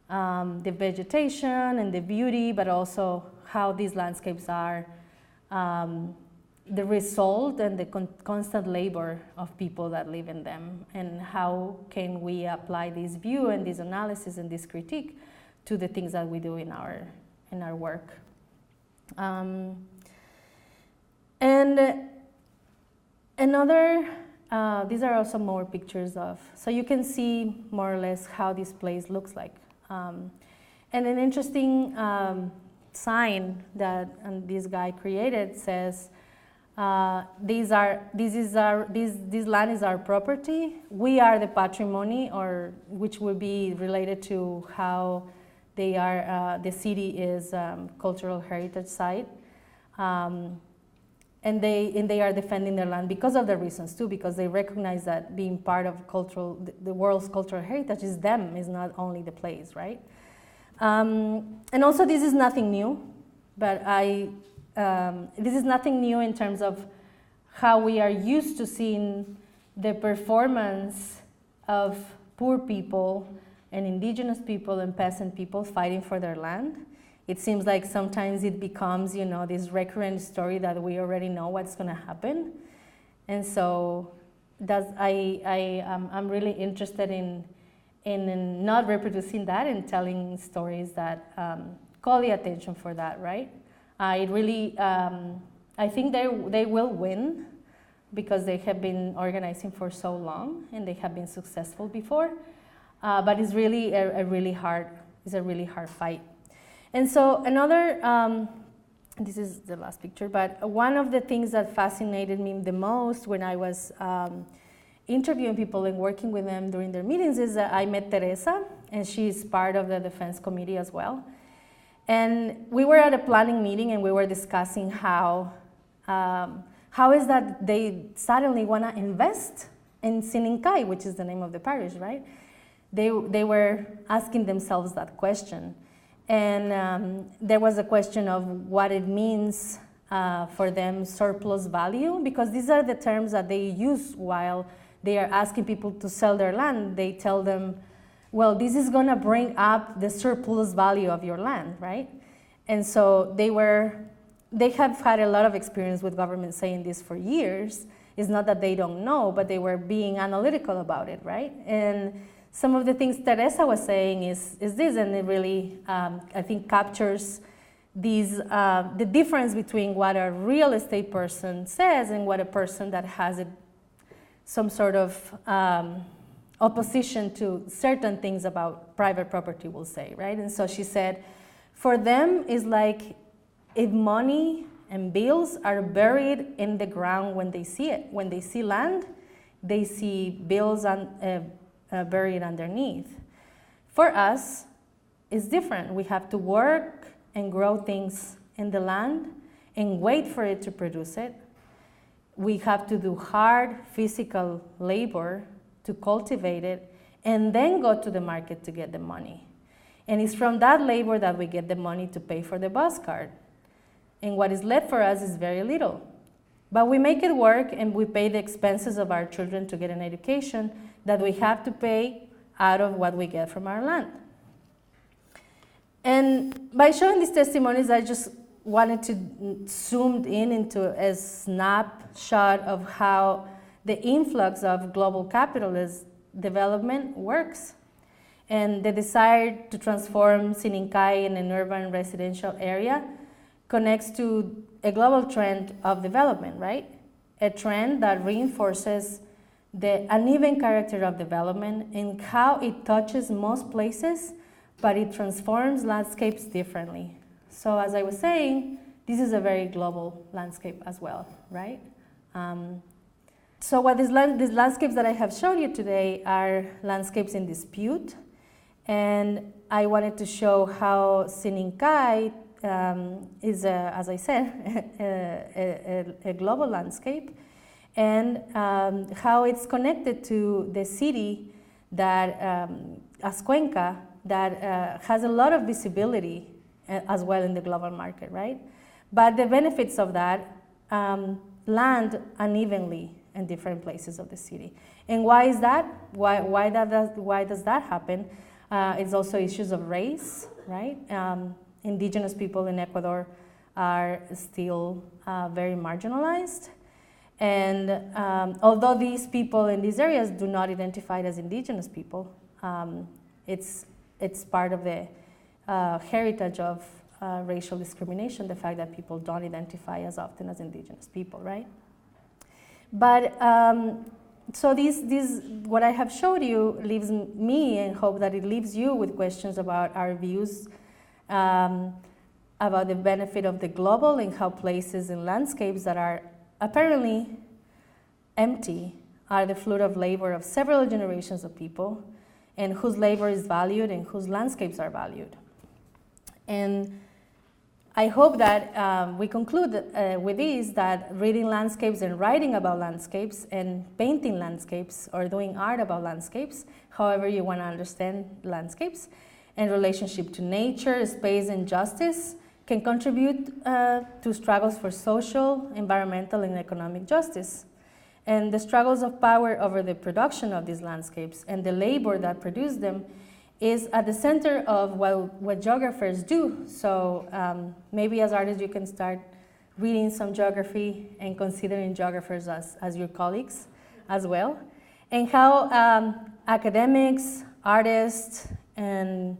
the vegetation and the beauty, but also how these landscapes are the result and the constant labor of people that live in them, and how can we apply this view and this analysis and this critique to the things that we do in our work. And another, these are also more pictures of, so you can see more or less how this place looks like. And an interesting sign that this guy created says, this land is our property. We are the patrimony, or which would be related to how they are. The city is cultural heritage site, and they are defending their land because of the reasons too, because they recognize that being part of the world's cultural heritage is them, is not only the place, right? And also, this is nothing new, but this is nothing new in terms of how we are used to seeing the performance of poor people and indigenous people and peasant people fighting for their land. It seems like sometimes it becomes, this recurrent story that we already know what's going to happen. And so I'm really interested in not reproducing that and telling stories that call the attention for that, right? I think they will win because they have been organizing for so long and they have been successful before. But it's really a really hard fight. And so another, this is the last picture, but one of the things that fascinated me the most when I was interviewing people and working with them during their meetings is that I met Teresa, and she's part of the defense committee as well. And we were at a planning meeting and we were discussing how is that they suddenly want to invest in Sinincay, which is the name of the parish, right? They were asking themselves that question. And there was a question of what it means for them surplus value, because these are the terms that they use while they are asking people to sell their land. They tell them, well, this is going to bring up the surplus value of your land, right? And so they have had a lot of experience with government saying this for years. It's not that they don't know, but they were being analytical about it, right? And some of the things Teresa was saying is this, and it really, I think, captures the difference between what a real estate person says and what a person that has some sort of opposition to certain things about private property will say, right? And so she said, for them, it's like if money and bills are buried in the ground when they see it. When they see land, they see bills buried underneath. For us, it's different. We have to work and grow things in the land and wait for it to produce it. We have to do hard physical labor to cultivate it and then go to the market to get the money. And it's from that labor that we get the money to pay for the bus card. And what is left for us is very little. But we make it work and we pay the expenses of our children to get an education that we have to pay out of what we get from our land. And by showing these testimonies, I just wanted to zoom in into a snapshot of how the influx of global capitalist development works, and the desire to transform Sinincay in an urban residential area connects to a global trend of development, right? A trend that reinforces the uneven character of development and how it touches most places, but it transforms landscapes differently. So as I was saying, this is a very global landscape as well, right? So what these landscapes that I have shown you today are landscapes in dispute, and I wanted to show how Sinincay is, as I said, a global landscape, and how it's connected to the city that, as Cuenca, that has a lot of visibility as well in the global market, right? But the benefits of that land unevenly in different places of the city. And why is that? Why does that happen? It's also issues of race, right? Indigenous people in Ecuador are still very marginalized. And although these people in these areas do not identify as indigenous people, it's part of the heritage of racial discrimination, the fact that people don't identify as often as indigenous people, right? But so what I have showed you leaves me, and hope that it leaves you with questions about our views about the benefit of the global, and how places and landscapes that are apparently empty are the fruit of labor of several generations of people, and whose labor is valued and whose landscapes are valued. And I hope that we conclude with this, that reading landscapes and writing about landscapes and painting landscapes or doing art about landscapes, however you want to understand landscapes, and relationship to nature, space, and justice can contribute to struggles for social, environmental, and economic justice. And the struggles of power over the production of these landscapes and the labor that produced them is at the center of what geographers do. So maybe as artists you can start reading some geography and considering geographers as your colleagues as well. And how academics, artists, and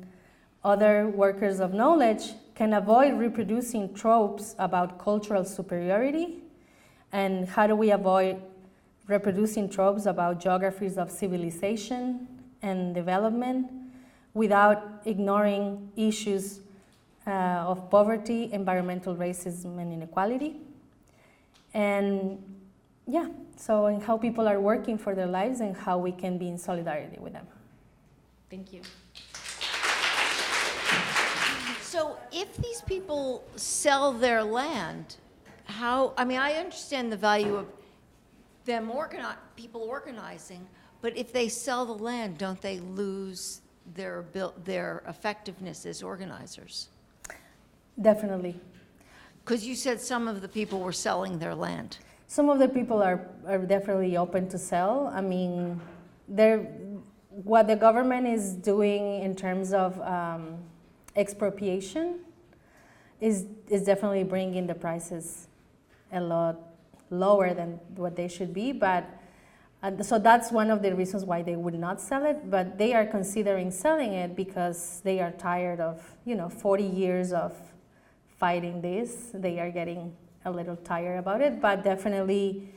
other workers of knowledge can avoid reproducing tropes about cultural superiority, and how do we avoid reproducing tropes about geographies of civilization and development without ignoring issues of poverty, environmental racism, and inequality. And yeah, so and how people are working for their lives and how we can be in solidarity with them. Thank you. So if these people sell their land, I understand the value of them people organizing, but if they sell the land, don't they lose their effectiveness as organizers? Definitely. Because you said some of the people were selling their land. Some of the people are definitely open to sell. I mean, what the government is doing in terms of expropriation is definitely bringing the prices a lot lower than what they should be, but so that's one of the reasons why they would not sell it, but they are considering selling it because they are tired of 40 years of fighting this. They are getting a little tired about it, but definitely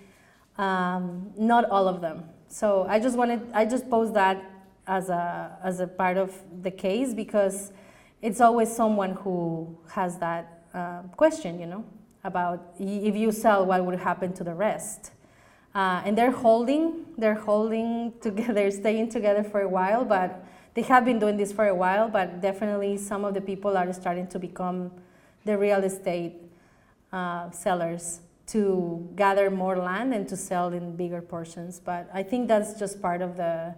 not all of them. So I just posed that as a part of the case, because it's always someone who has that question, about if you sell, what would happen to the rest? And they're holding together, staying together for a while, but they have been doing this for a while, but definitely some of the people are starting to become the real estate sellers to gather more land and to sell in bigger portions. But I think that's just part of the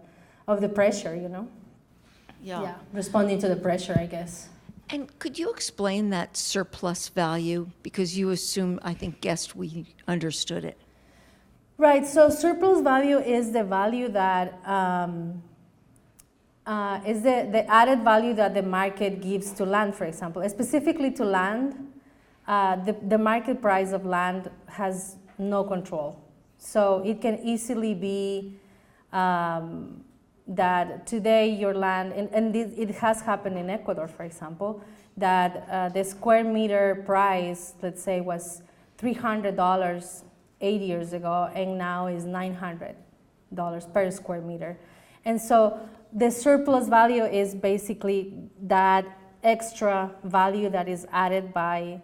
pressure, Yeah. Responding to the pressure, I guess. And could you explain that surplus value? Because you guessed we understood it. Right, so surplus value is the value that is the added value that the market gives to land, for example. Specifically to land, the market price of land has no control. So it can easily be that today your land, and it has happened in Ecuador, for example, that the square meter price, let's say, was $300 8 years ago, and now is $900 per square meter. And so the surplus value is basically that extra value that is added by,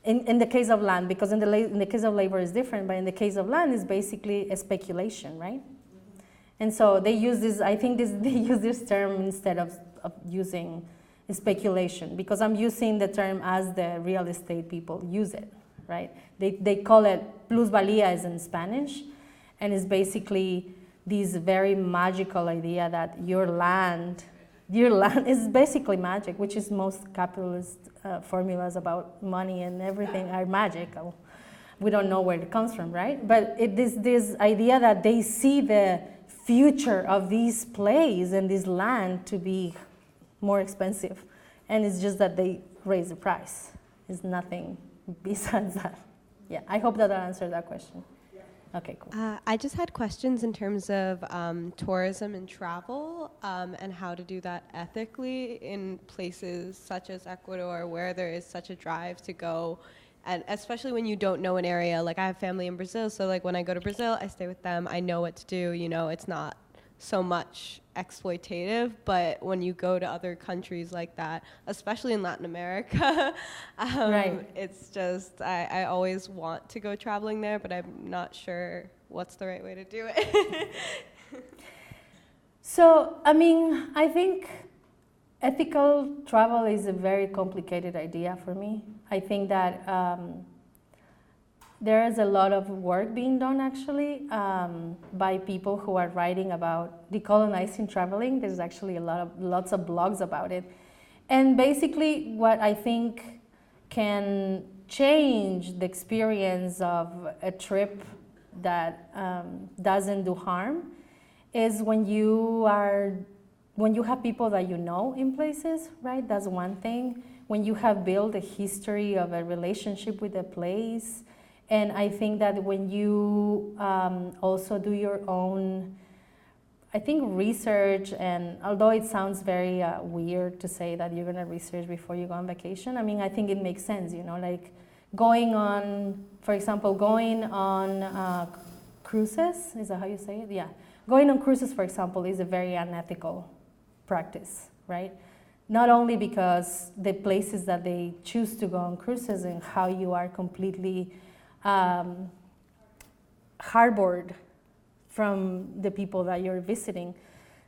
in the case of land, because in the case of labor is different, but in the case of land is basically a speculation, right? And so they use this, they use this term instead of using speculation, because I'm using the term as the real estate people use it, right? They call it plusvalía is in Spanish, and it's basically this very magical idea that your land is basically magic, which is most capitalist formulas about money and everything are magical. We don't know where it comes from, right? But this idea that they see the future of this place and this land to be more expensive. And it's just that they raise the price. It's nothing besides that. Yeah, I hope that answered that question. Okay, cool. I just had questions in terms of tourism and travel and how to do that ethically in places such as Ecuador where there is such a drive to go, and especially when you don't know an area. Like I have family in Brazil, so like when I go to Brazil, I stay with them. I know what to do, you know, it's not so much exploitative, but when you go to other countries like that, especially in Latin America, right. It's just, I always want to go traveling there, but I'm not sure what's the right way to do it. So, I mean, I think ethical travel is a very complicated idea for me. I think that there is a lot of work being done actually by people who are writing about decolonizing traveling. There's actually lots of blogs about it. And basically what I think can change the experience of a trip that doesn't do harm is when you have people that you know in places, right? That's one thing. When you have built a history of a relationship with a place. And I think that when you also do your own, I think, research, and although it sounds very weird to say that you're going to research before you go on vacation, I mean, I think it makes sense, you know, like going on, for example, going on cruises, is that how you say it? Yeah. Going on cruises, for example, is a very unethical practice, right? Not only because the places that they choose to go on cruises and how you are completely harbored from the people that you're visiting.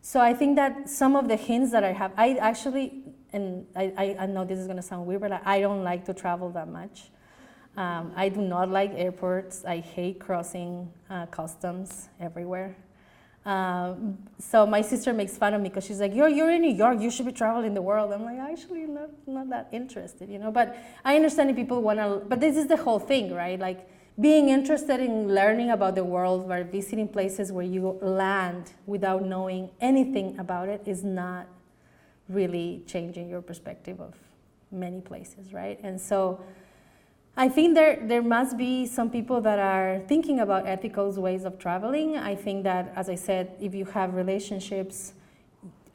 So I think that some of the hints that I have, I actually, and I know this is going to sound weird, but I don't like to travel that much. I do not like airports. I hate crossing customs everywhere. So my sister makes fun of me because she's like, you're in New York, you should be traveling the world. I'm like, actually not that interested, you know, but I understand if people want to, but this is the whole thing, right? Like being interested in learning about the world or visiting places where you land without knowing anything about it is not really changing your perspective of many places, right? And so I think there must be some people that are thinking about ethical ways of traveling. I think that, as I said, if you have relationships,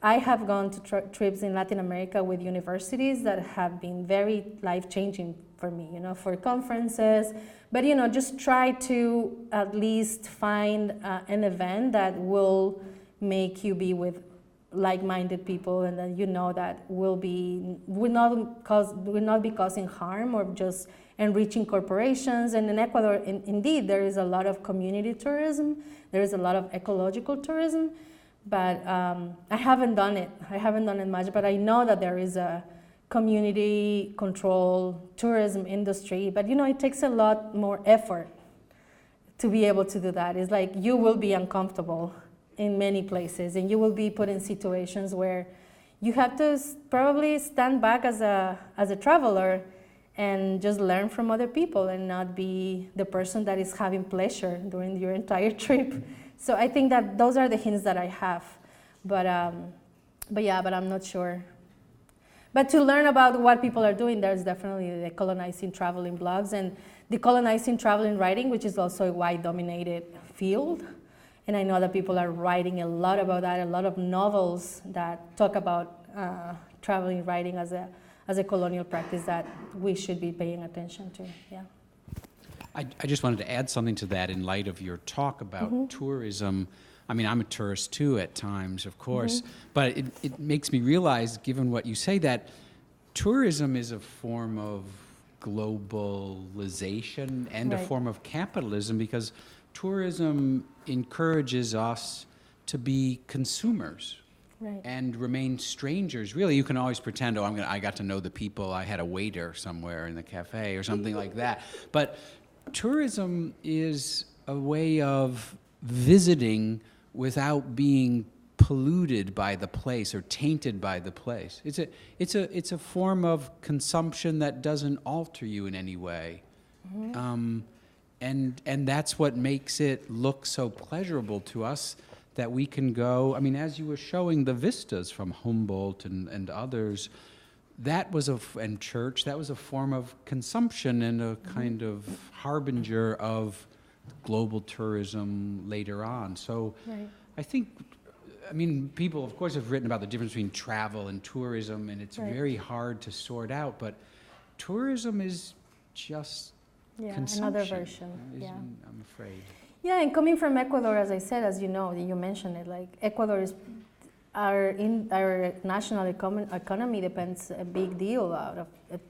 I have gone to trips in Latin America with universities that have been very life-changing for me, you know, for conferences. But, you know, just try to at least find an event that will make you be with like-minded people, and then you know that will not be causing harm or just enriching corporations. And in Ecuador, indeed, there is a lot of community tourism. There is a lot of ecological tourism, but I haven't done it. I haven't done it much, but I know that there is a community control tourism industry. But you know, it takes a lot more effort to be able to do that. It's like you will be uncomfortable in many places, and you will be put in situations where you have to probably stand back as a traveler and just learn from other people and not be the person that is having pleasure during your entire trip. So I think that those are the hints that I have, but I'm not sure. But to learn about what people are doing, there's definitely the decolonizing traveling blogs and decolonizing traveling writing, which is also a white-dominated field. And I know that people are writing a lot about that, a lot of novels that talk about traveling writing as a colonial practice that we should be paying attention to. Yeah. I just wanted to add something to that in light of your talk about tourism. I mean, I'm a tourist too at times, of course, but it makes me realize, given what you say, that tourism is a form of globalization and a form of capitalism, because tourism encourages us to be consumers. Right. and remain strangers. Really, you can always pretend, I got to know the people. I had a waiter somewhere in the cafe or something like that. But tourism is a way of visiting without being polluted by the place or tainted by the place. It's a form of consumption that doesn't alter you in any way. And that's what makes it look so pleasurable to us, that we can go, I mean, as you were showing the vistas from Humboldt and others, that was and Church, that was a form of consumption and a kind of harbinger of global tourism later on. So Right. I think, I mean, people, of course, have written about the difference between travel and tourism, and it's Right. very hard to sort out, but tourism is just Yeah, consumption. another version. Yeah. I'm afraid. Yeah, and coming from Ecuador, as I said, as you know, you mentioned it, like Ecuador is our national economy depends a big deal out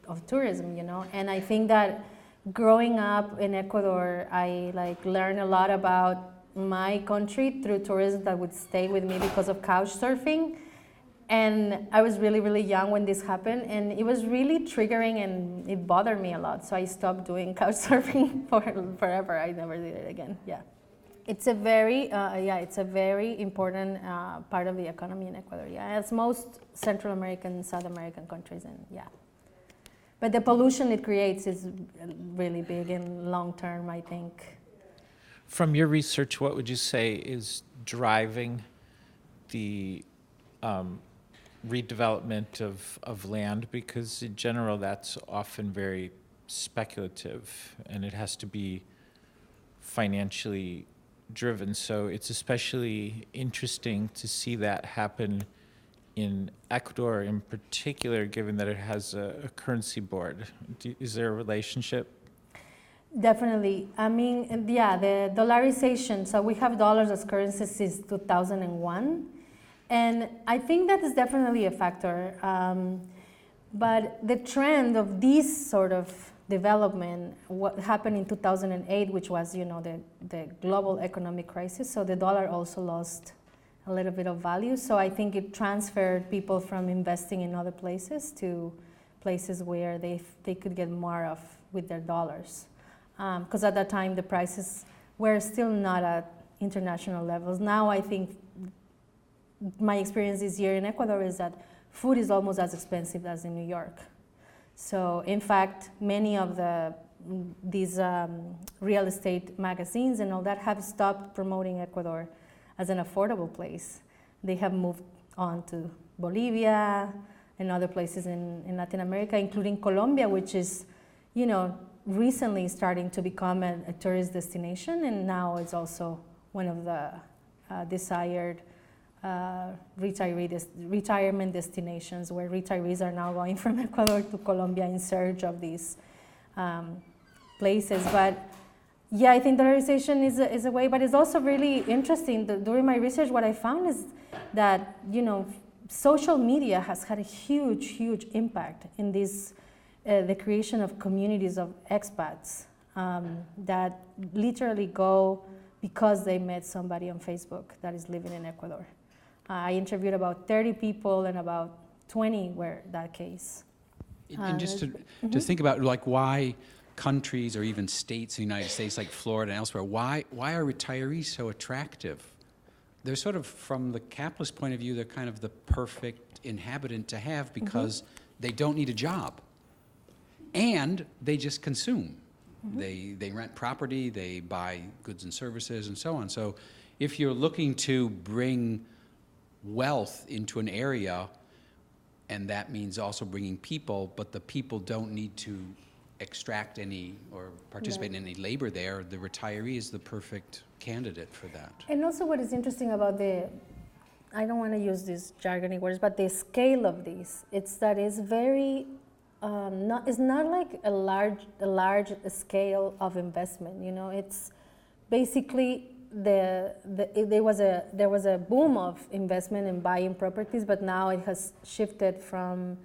of tourism, you know. And I think that growing up in Ecuador, I like learned a lot about my country through tourism that would stay with me because of couch surfing. And I was really, really young when this happened, and it was really triggering, and it bothered me a lot. So I stopped doing couch surfing forever. I never did it again. Yeah, it's a very, important part of the economy in Ecuador. Yeah, as most Central American, South American countries, and yeah. But the pollution it creates is really big and long term, I think. From your research, what would you say is driving the redevelopment of land? Because in general, that's often very speculative, and it has to be financially driven. So it's especially interesting to see that happen in Ecuador in particular, given that it has a currency board. Is there a relationship? Definitely. I mean, yeah, the dollarization. So we have dollars as currency since 2001. And I think that is definitely a factor. But the trend of this sort of development, what happened in 2008, which was, you know, the global economic crisis. So the dollar also lost a little bit of value. So I think it transferred people from investing in other places to places where they could get more of with their dollars. Because at that time the prices were still not at international levels. Now I think my experience this year in Ecuador is that food is almost as expensive as in New York. So in fact, many of these real estate magazines and all that have stopped promoting Ecuador as an affordable place. They have moved on to Bolivia and other places in Latin America, including Colombia, which is, you know, recently starting to become a tourist destination, and now it's also one of the desired retirement destinations, where retirees are now going from Ecuador to Colombia in search of these places. But yeah, I think dollarization is a way, but it's also really interesting. During my research, what I found is that, you know, social media has had a huge, huge impact in this, the creation of communities of expats that literally go because they met somebody on Facebook that is living in Ecuador. I interviewed about 30 people, and about 20 were that case. And just to think about, like, why countries or even states in the United States like Florida and elsewhere, why are retirees so attractive? They're sort of, from the capitalist point of view, they're kind of the perfect inhabitant to have, because they don't need a job. And they just consume. They rent property, they buy goods and services, and so on. So if you're looking to bring wealth into an area, and that means also bringing people, but the people don't need to extract any or participate in any labor there, the retiree is the perfect candidate for that. And also what is interesting about I don't want to use these jargony words, but the scale of this, it's that it's very, it's not like a large scale of investment, you know. It's basically there was a boom of investment in buying properties, but now it has shifted from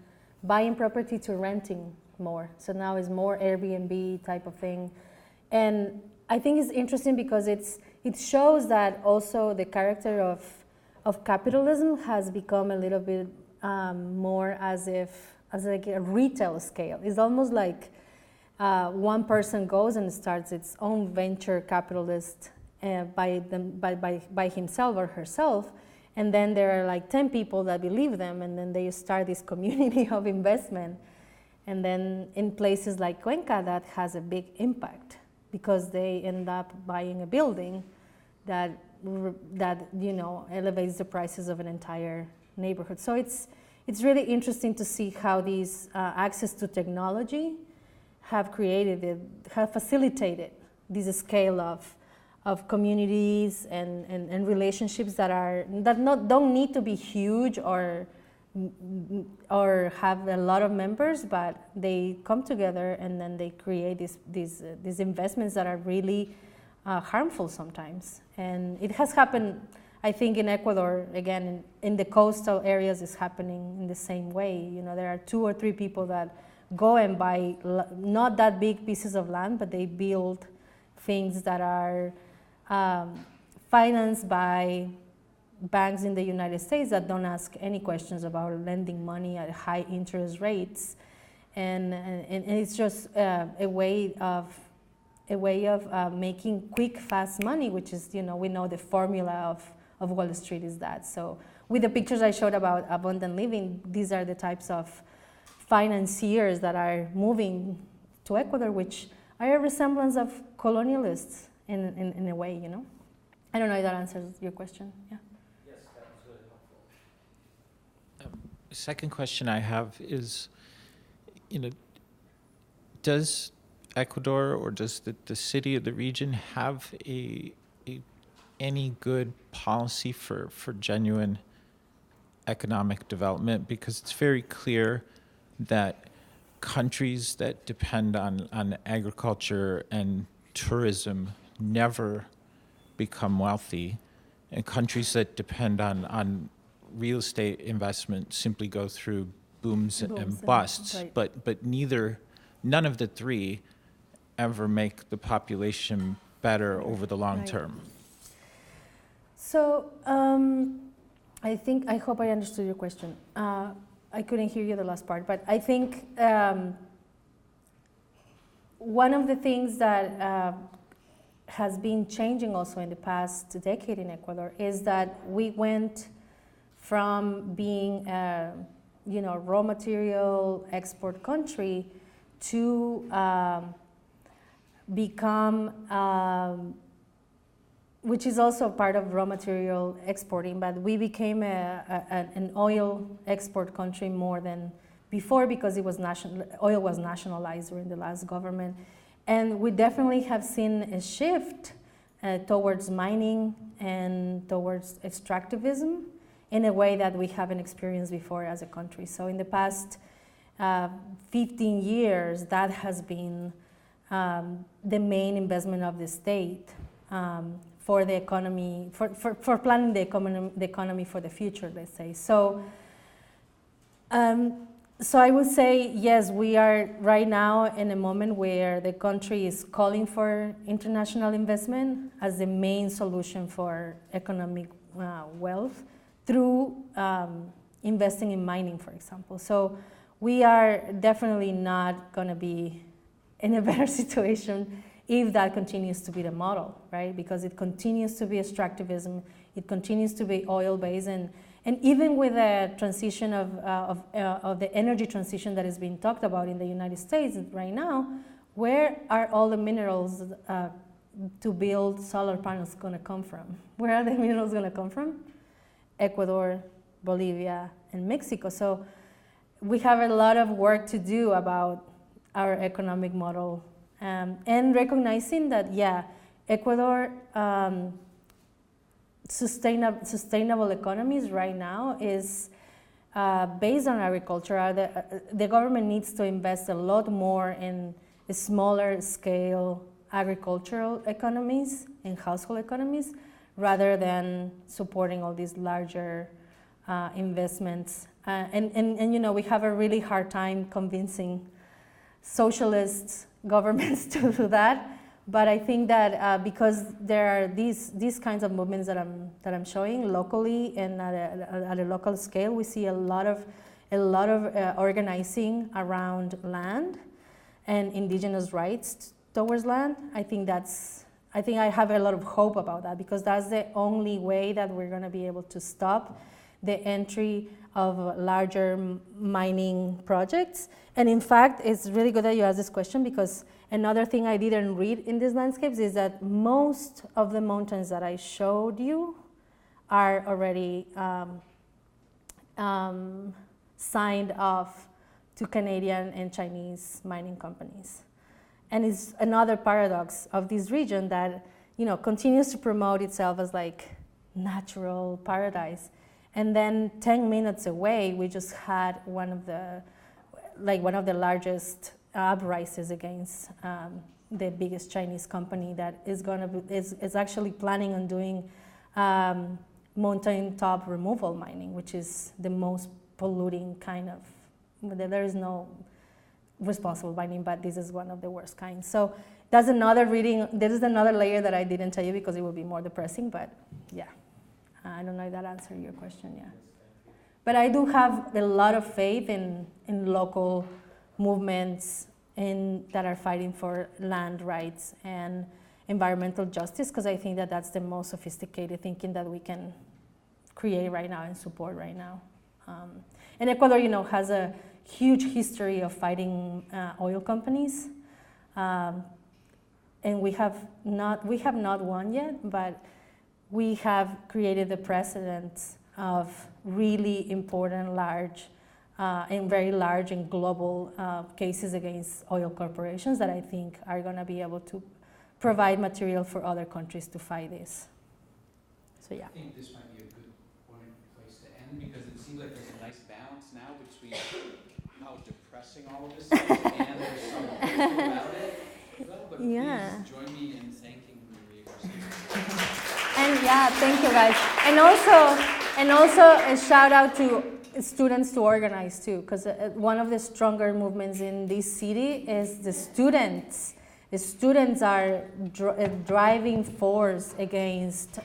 buying property to renting more. So now it's more Airbnb type of thing. And I think it's interesting because it shows that also the character of capitalism has become a little bit more as like a retail scale. It's almost like one person goes and starts its own venture capitalist by himself or herself, and then there are like 10 people that believe them, and then they start this community of investment. And then in places like Cuenca, that has a big impact because they end up buying a building that elevates the prices of an entire neighborhood. So it's really interesting to see how these access to technology have facilitated this scale of communities and relationships that don't need to be huge or have a lot of members, but they come together and then they create these investments that are really harmful sometimes. And it has happened, I think, in Ecuador, again, in the coastal areas, is happening in the same way. There are 2 or 3 people that go and buy not that big pieces of land, but they build things that are financed by banks in the United States that don't ask any questions about lending money at high interest rates, and it's just a way of making quick, fast money, which is, we know the formula of Wall Street is that. So with the pictures I showed about abundant living, these are the types of financiers that are moving to Ecuador, which are a resemblance of colonialists in a way, I don't know if that answers your question. Yeah. Yes, that was really helpful. Second question I have is, does Ecuador or does the city or the region have any good policy for genuine economic development? Because it's very clear that countries that depend on agriculture and tourism never become wealthy, and countries that depend on real estate investment simply go through booms and busts. Right. But none of the three ever make the population better over the long term. So I hope I understood your question. I couldn't hear you the last part, but I think one of the things that has been changing also in the past decade in Ecuador is that we went from being a raw material export country to become, which is also part of raw material exporting, but we became an oil export country more than before because oil was nationalized during the last government. And we definitely have seen a shift towards mining and towards extractivism in a way that we haven't experienced before as a country. So in the past 15 years, that has been the main investment of the state for the economy, for planning the economy for the future, let's say. So I would say, yes, we are right now in a moment where the country is calling for international investment as the main solution for economic wealth through investing in mining, for example. So we are definitely not going to be in a better situation if that continues to be the model, right? Because it continues to be extractivism, it continues to be oil-based, and even with the transition of the energy transition that is being talked about in the United States right now, where are all the minerals to build solar panels going to come from? Where are the minerals going to come from? Ecuador, Bolivia, and Mexico. So we have a lot of work to do about our economic model, and recognizing that, yeah, Ecuador sustainable economies right now is based on agriculture. The government needs to invest a lot more in smaller scale agricultural economies and household economies rather than supporting all these larger investments. And we have a really hard time convincing socialist governments to do that, But I think that because there are these kinds of movements that I'm showing locally and at a local scale, we see a lot of organizing around land and indigenous rights towards land. I think I have a lot of hope about that, because that's the only way that we're going to be able to stop the entry of larger mining projects. And in fact, it's really good that you asked this question, because another thing I didn't read in these landscapes is that most of the mountains that I showed you are already signed off to Canadian and Chinese mining companies. And it's another paradox of this region that, continues to promote itself as like natural paradise. And then 10 minutes away, we just had one of the largest uprisings against the biggest Chinese company that is actually planning on doing mountain top removal mining, which is the most polluting kind of. There is no responsible mining, but this is one of the worst kinds. So that's another reading. There is another layer that I didn't tell you because it would be more depressing, but yeah. I don't know if that answered your question, yeah. But I do have a lot of faith in local movements that are fighting for land rights and environmental justice, because I think that that's the most sophisticated thinking that we can create right now and support right now. And Ecuador, has a huge history of fighting oil companies, and we have not won yet, but we have created the precedent of really important, large, and very large and global cases against oil corporations that I think are going to be able to provide material for other countries to fight this. So yeah. I think this might be a good place to end, because it seems like there's a nice balance now between how depressing all of this is and there's some hope about it. But Yeah. please join me in thanking Maria Garcia. And yeah, thank you guys. And also a shout out to students to organize too, because one of the stronger movements in this city is the students. The students are a driving force against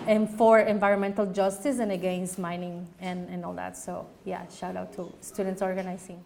and for environmental justice and against mining and all that. So yeah, shout out to students organizing.